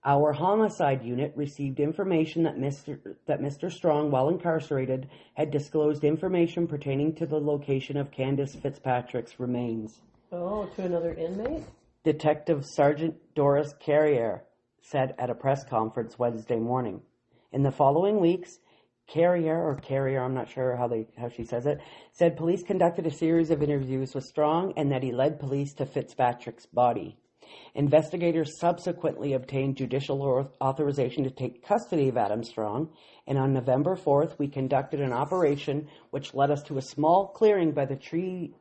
our homicide unit received information that Mr. Strong, while incarcerated, had disclosed information pertaining to the location of Kandis Fitzpatrick's remains. Oh, to another inmate? Detective Sergeant Doris Carrier said at a press conference Wednesday morning. In the following weeks, Carrier, I'm not sure how she says it, said police conducted a series of interviews with Strong and that he led police to Fitzpatrick's body. Investigators subsequently obtained judicial authorization to take custody of Adam Strong, and on November 4th, we conducted an operation which led us to a small clearing by the tree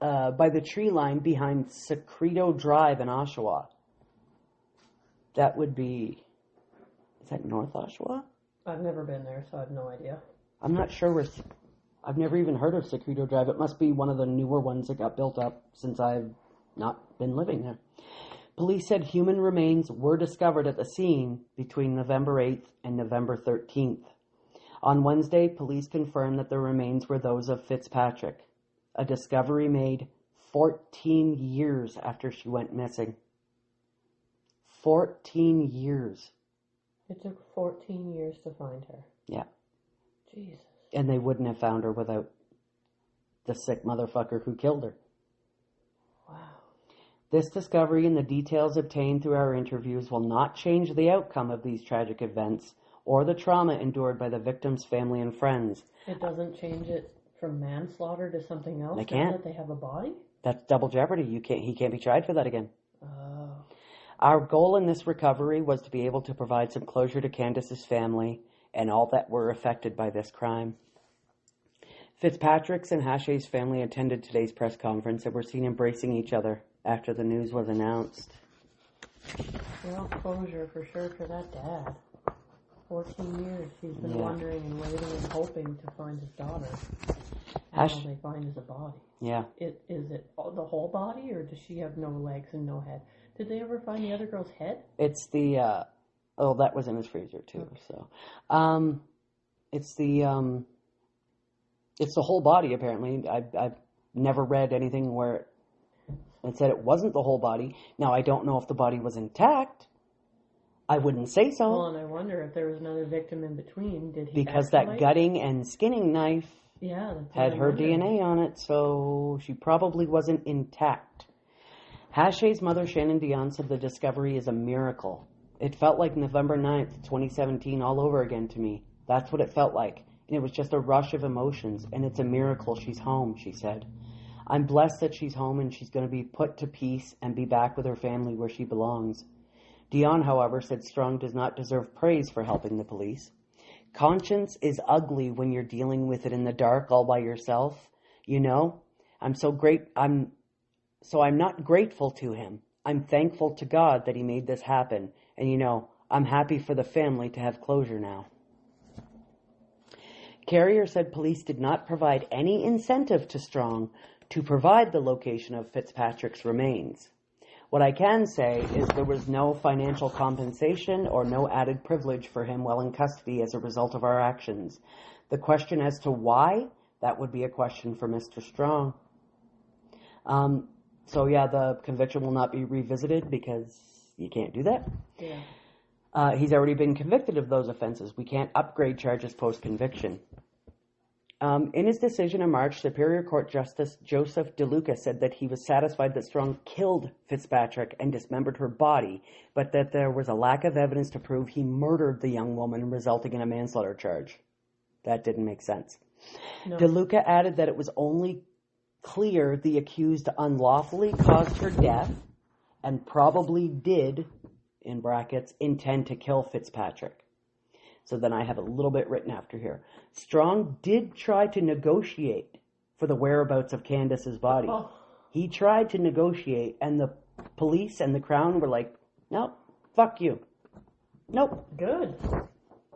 line behind Secreto Drive in Oshawa. That would be... Is that North Oshawa? I've never been there, so I have no idea. I'm not sure I've never even heard of Secreto Drive. It must be one of the newer ones that got built up since I've not been living there. Police said human remains were discovered at the scene between November 8th and November 13th. On Wednesday, police confirmed that the remains were those of Fitzpatrick, a discovery made 14 years after she went missing. 14 years. It took 14 years to find her. Yeah. Jesus. And they wouldn't have found her without the sick motherfucker who killed her. Wow. This discovery and the details obtained through our interviews will not change the outcome of these tragic events or the trauma endured by the victim's family and friends. It doesn't change it from manslaughter to something else? They can't. Now that they have a body? That's double jeopardy. He can't be tried for that again. Oh. Our goal in this recovery was to be able to provide some closure to Kandis's family and all that were affected by this crime. Fitzpatrick's and Hache's family attended today's press conference and were seen embracing each other after the news was announced. Well, closure for sure for that dad. 14 years he's been wondering and waiting and hoping to find his daughter. And all they find is a body. Yeah. Is it the whole body, or does she have no legs and no head? Did they ever find the other girl's head? It's the, that was in his freezer too, okay. So. It's the whole body, apparently. I've never read anything where it said it wasn't the whole body. Now, I don't know if the body was intact. I wouldn't say so. Well, and I wonder if there was another victim in between. Did he Because that gutting and skinning knife had her DNA on it, so she probably wasn't intact. Hache's mother, Shannon Dion, said the discovery is a miracle. It felt like November 9th, 2017 all over again to me. That's what it felt like. And it was just a rush of emotions. And it's a miracle she's home, she said. I'm blessed that she's home and she's going to be put to peace and be back with her family where she belongs. Dion, however, said Strong does not deserve praise for helping the police. Conscience is ugly when you're dealing with it in the dark all by yourself. You know, I'm not grateful to him. I'm thankful to God that he made this happen. And you know, I'm happy for the family to have closure now. Carrier said police did not provide any incentive to Strong to provide the location of Fitzpatrick's remains. What I can say is there was no financial compensation or no added privilege for him while in custody as a result of our actions. The question as to why, that would be a question for Mr. Strong. The conviction will not be revisited because you can't do that. Yeah. He's already been convicted of those offenses. We can't upgrade charges post-conviction. In his decision in March, Superior Court Justice Joseph DeLuca said that he was satisfied that Strong killed Fitzpatrick and dismembered her body, but that there was a lack of evidence to prove he murdered the young woman, resulting in a manslaughter charge. That didn't make sense. No. DeLuca added that it was only clear the accused unlawfully caused her death and probably did, in brackets, intend to kill Fitzpatrick. So then I have a little bit written after here. Strong did try to negotiate for the whereabouts of Kandis's body. Oh. He tried to negotiate, and the police and the Crown were like, nope, fuck you. Nope. Good.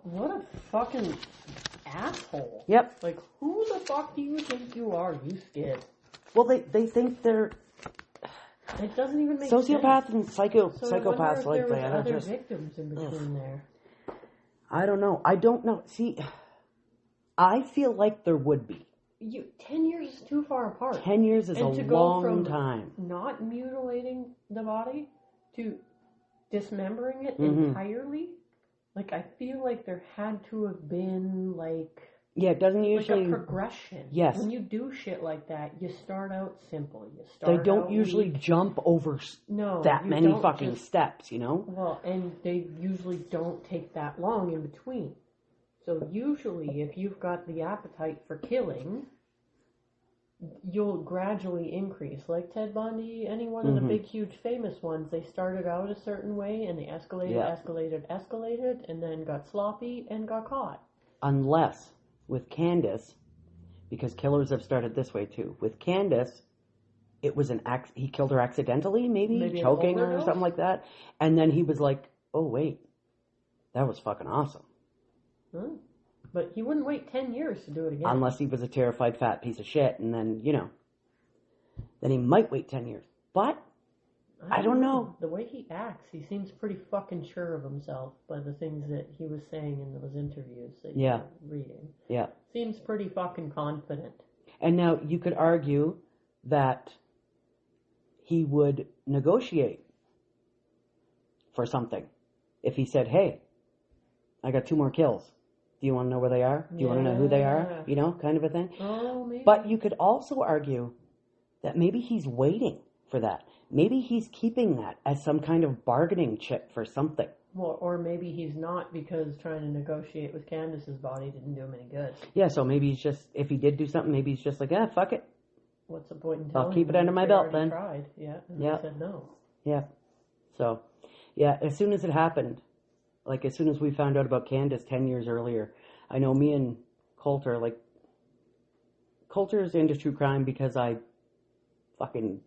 What a fucking asshole. Yep. Like, who the fuck do you think you are, you skid? Well, they think they're... It doesn't even make sociopath sense. And psychopaths like that. There were other victims in between there. I don't know. See, I feel like there would be. 10 years is too far apart. 10 years is a long time. Not mutilating the body to dismembering it entirely. Like, I feel like there had to have been, like... Yeah, it doesn't usually... Like a progression. Yes. When you do shit like that, you start out simple. They don't usually jump over that many fucking steps, you know? Well, and they usually don't take that long in between. So usually, if you've got the appetite for killing, you'll gradually increase. Like Ted Bundy, any one of the big, huge, famous ones, they started out a certain way, and they escalated, and then got sloppy and got caught. Unless... with Kandis, because killers have started this way too. With Kandis, it was he killed her accidentally, maybe choking her or something like that. And then he was like, oh wait, that was fucking awesome. But he wouldn't wait 10 years to do it again. Unless he was a terrified fat piece of shit, and then, then he might wait 10 years. But, I don't know. The way he acts, he seems pretty fucking sure of himself by the things that he was saying in those interviews that you were reading. Yeah. Seems pretty fucking confident. And now you could argue that he would negotiate for something. If he said, hey, I got 2 more kills. Do you want to know where they are? Do you want to know who they are? Kind of a thing. Oh, maybe. But you could also argue that maybe he's waiting for that. Maybe he's keeping that as some kind of bargaining chip for something. Well, or maybe he's not, because trying to negotiate with Kandis's body didn't do him any good. Yeah, so maybe he's just, if he did do something, maybe he's just like, fuck it. What's the point in telling I'll keep it under my belt then. Tried. Yeah, and they said no. Yeah. So, as soon as it happened, like as soon as we found out about Kandis 10 years earlier, I know me and Coulter, Coulter's into true crime because I fucking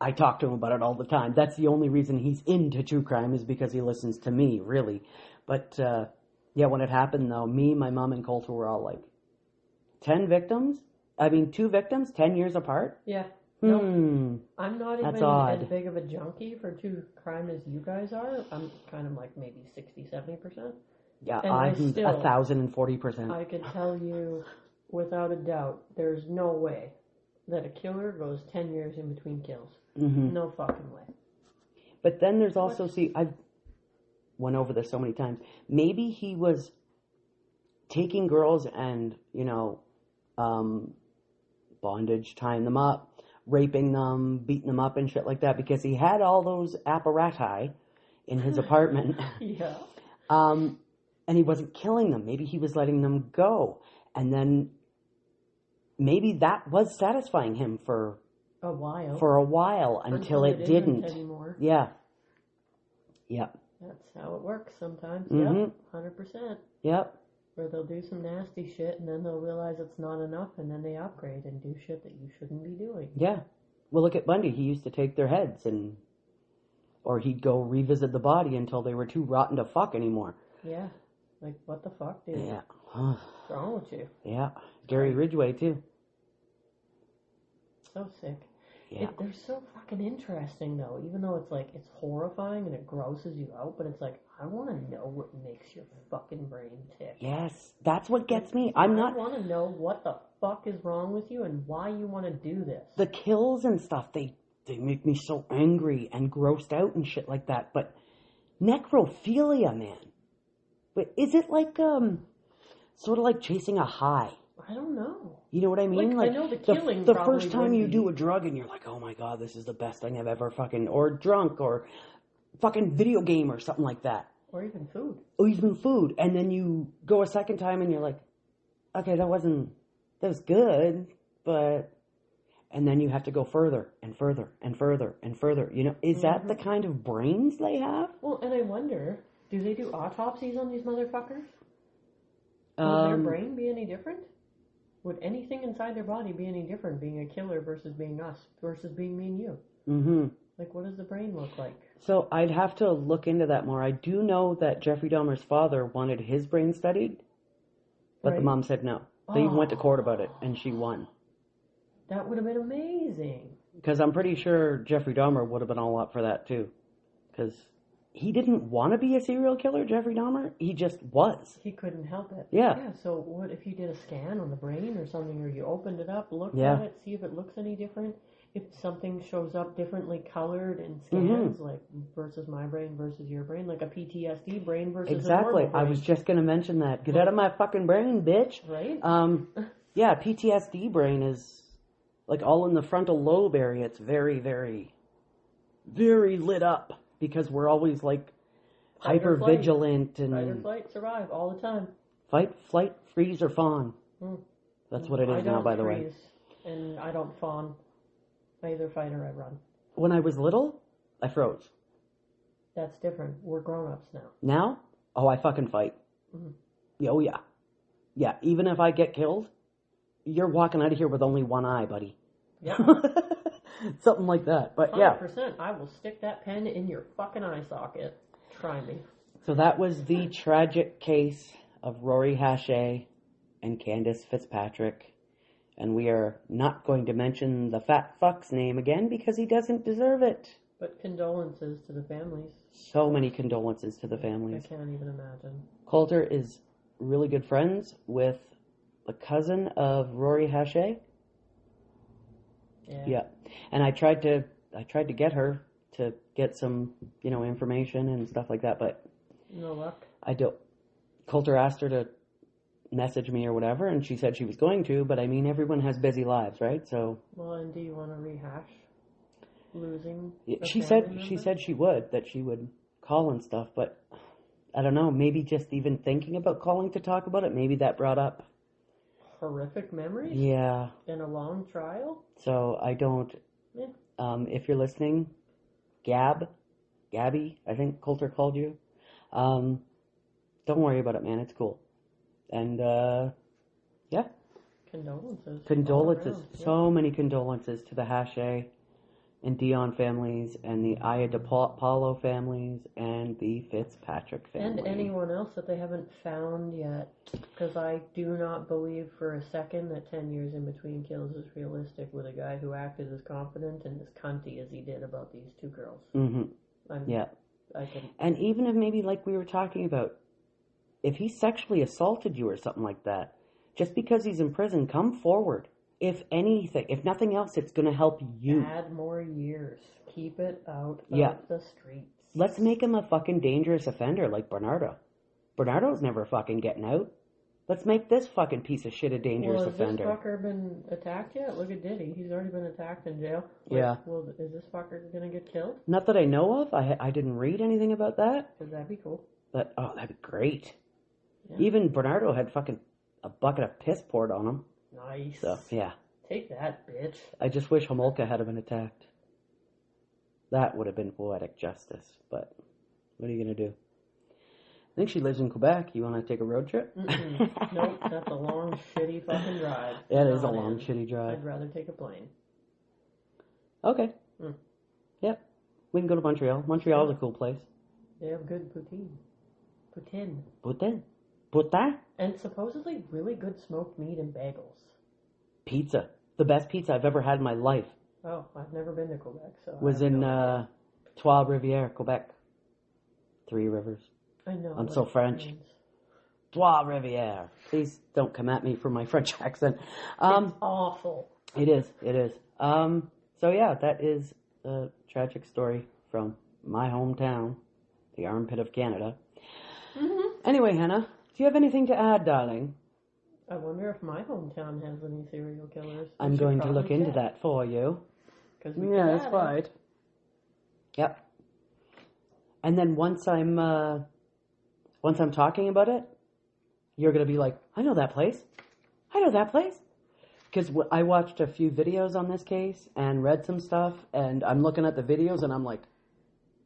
I talk to him about it all the time. That's the only reason he's into true crime is because he listens to me, really. But, yeah, when it happened, though, me, my mom, and Coulter were all like, 2 victims, 10 years apart? Yeah. Nope. I'm not even odd. as big of a junkie for true crime as you guys are. I'm kind of like maybe 60, 70%. Yeah, and I'm 1,040%. I can tell you without a doubt, there's no way that a killer goes 10 years in between kills. No fucking way. But then there's also, I've went over this so many times. Maybe he was taking girls and, bondage, tying them up, raping them, beating them up and shit like that because he had all those apparati in his apartment. Yeah. And he wasn't killing them. Maybe he was letting them go. And then maybe that was satisfying him for a while. Until it didn't. Anymore. Yeah. Yeah. That's how it works sometimes. Yep. 100%. Yep. Where they'll do some nasty shit and then they'll realize it's not enough and then they upgrade and do shit that you shouldn't be doing. Yeah. Well, look at Bundy. He used to take their heads or he'd go revisit the body until they were too rotten to fuck anymore. Yeah. Like, what the fuck, dude? Yeah. What's wrong with you? Yeah. Gary Ridgway, too. So sick. Yeah. They're so fucking interesting, though. Even though it's horrifying and it grosses you out, but it's like, I want to know what makes your fucking brain tick. Yes. That's what gets me. I want to know what the fuck is wrong with you and why you want to do this. The kills and stuff, they make me so angry and grossed out and shit like that. But necrophilia, man. But is it like, sort of like chasing a high? I don't know. You know what I mean? Like I know the killing the first time you do a drug and you're like, oh my God, this is the best thing I've ever fucking, or drunk, or fucking video game or something like that. Or even food. And then you go a second time and you're like, okay, that was good, but, and then you have to go further and further and further and further. Is that the kind of brains they have? Well, and I wonder, do they do autopsies on these motherfuckers? Would their brain be any different? Would anything inside their body be any different, being a killer versus being us, versus being me and you? Mm-hmm. Like, what does the brain look like? So I'd have to look into that more. I do know that Jeffrey Dahmer's father wanted his brain studied, but the mom said no. They went to court about it, and she won. That would have been amazing. Because I'm pretty sure Jeffrey Dahmer would have been all up for that, too. Because he didn't want to be a serial killer, Jeffrey Dahmer. He just was. He couldn't help it. Yeah. Yeah, so what if you did a scan on the brain or something, or you opened it up, looked at it, see if it looks any different? If something shows up differently colored in scans, like versus my brain versus your brain, like a PTSD brain versus a normal brain. I was just going to mention that. Get out of my fucking brain, bitch. Right? Yeah, PTSD brain is like all in the frontal lobe area. It's very, very, very lit up. Because we're always like hyper vigilant and fight or flight, survive all the time. Fight, flight, freeze, or fawn. That's what it is now, by the way. And I don't fawn. I either fight or I run. When I was little, I froze. That's different. We're grown-ups now. Now? Oh, I fucking fight. Oh yeah, yeah. Even if I get killed, you're walking out of here with only one eye, buddy. Yeah. Something like that, but 100%, yeah. I will stick that pen in your fucking eye socket. Try me. So that was the tragic case of Rori Hache and Kandis Fitzpatrick. And we are not going to mention the fat fuck's name again because he doesn't deserve it. But condolences to the families. So many condolences to the families. I can't even imagine. Coulter is really good friends with the cousin of Rori Hache. Yeah. And I tried to get her to get some, information and stuff like that, but no luck. Coulter asked her to message me or whatever, and she said she was going to, but I mean, everyone has busy lives, right? So. Well, and do you want to rehash losing? She said she would call and stuff, but I don't know, maybe just even thinking about calling to talk about it, maybe that brought up horrific memories? Yeah. In a long trial? So I don't, if you're listening, Gabby, I think Coulter called you, don't worry about it, man, it's cool. And, Condolences. Condolences. So many condolences to the Hache and Dion families, and the Paulo families, and the Fitzpatrick family. And anyone else that they haven't found yet. Because I do not believe for a second that 10 years in between kills is realistic with a guy who acted as confident and as cunty as he did about these two girls. Mm-hmm. Yeah. I can... And even if maybe, like we were talking about, if he sexually assaulted you or something like that, just because he's in prison, come forward. If anything, if nothing else, it's going to help you. Add more years. Keep it out of the streets. Let's make him a fucking dangerous offender like Bernardo. Bernardo's never fucking getting out. Let's make this fucking piece of shit a dangerous offender. Has this fucker been attacked yet? Look at Diddy. He's already been attacked in jail. Yeah. Well, is this fucker going to get killed? Not that I know of. I didn't read anything about that. Because that'd be cool. But, oh, that'd be great. Yeah. Even Bernardo had fucking a bucket of piss poured on him. Nice. So, yeah. Take that, bitch. I just wish Homolka had been attacked. That would have been poetic justice. But what are you going to do? I think she lives in Quebec. You want to take a road trip? Nope, that's a long, shitty fucking drive. Yeah, it is a long, shitty drive. I'd rather take a plane. Okay. Yep. We can go to Montreal. Montreal's a cool place. They have good poutine. Poutine. Poutine? And supposedly really good smoked meat and bagels. Pizza. The best pizza I've ever had in my life. Oh, I've never been to Quebec, so... Was in Trois-Rivières, Quebec. Three Rivers. I know. I'm so French. Trois-Rivières. Please don't come at me for my French accent. It's awful. It is. So yeah, that is a tragic story from my hometown, the armpit of Canada. Anyway, Hannah, do you have anything to add, darling? I wonder if my hometown has any serial killers. I'm going to look into that for you. Yeah, that's right. Yep. And then once I'm talking about it, you're going to be like, I know that place. Because I watched a few videos on this case and read some stuff, and I'm looking at the videos and I'm like,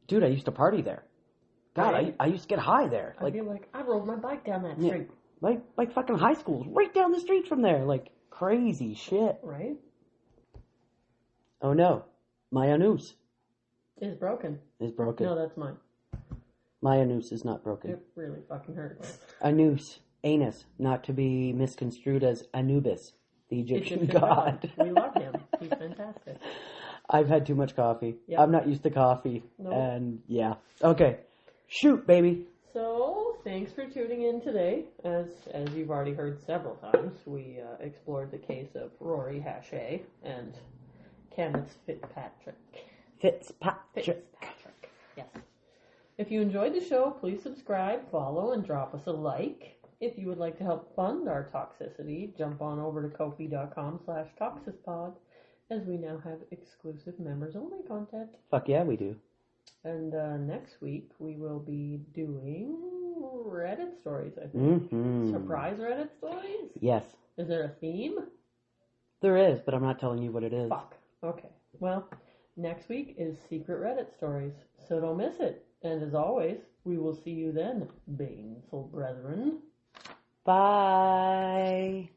dude, I used to party there. God, right. I used to get high there. I feel like I rode my bike down that street. Like fucking high school's right down the street from there. Like crazy shit. Right? Oh no. My anus is broken. No, that's mine. My anus is not broken. It really fucking hurts. Anus, not to be misconstrued as Anubis, the Egyptian god. We love him. He's fantastic. I've had too much coffee. Yep. I'm not used to coffee. Nope. And yeah. Okay. Shoot, baby. So, thanks for tuning in today. As you've already heard several times, we explored the case of Rori, Hache, and Kandis Fitzpatrick. Yes. If you enjoyed the show, please subscribe, follow, and drop us a like. If you would like to help fund our toxicity, jump on over to ko-fi.com/toxispod, as we now have exclusive members-only content. Fuck yeah, we do. And next week, we will be doing Reddit stories, I think. Surprise Reddit stories? Yes. Is there a theme? There is, but I'm not telling you what it is. Fuck. Okay. Well, next week is Secret Reddit stories, so don't miss it. And as always, we will see you then, baneful brethren. Bye.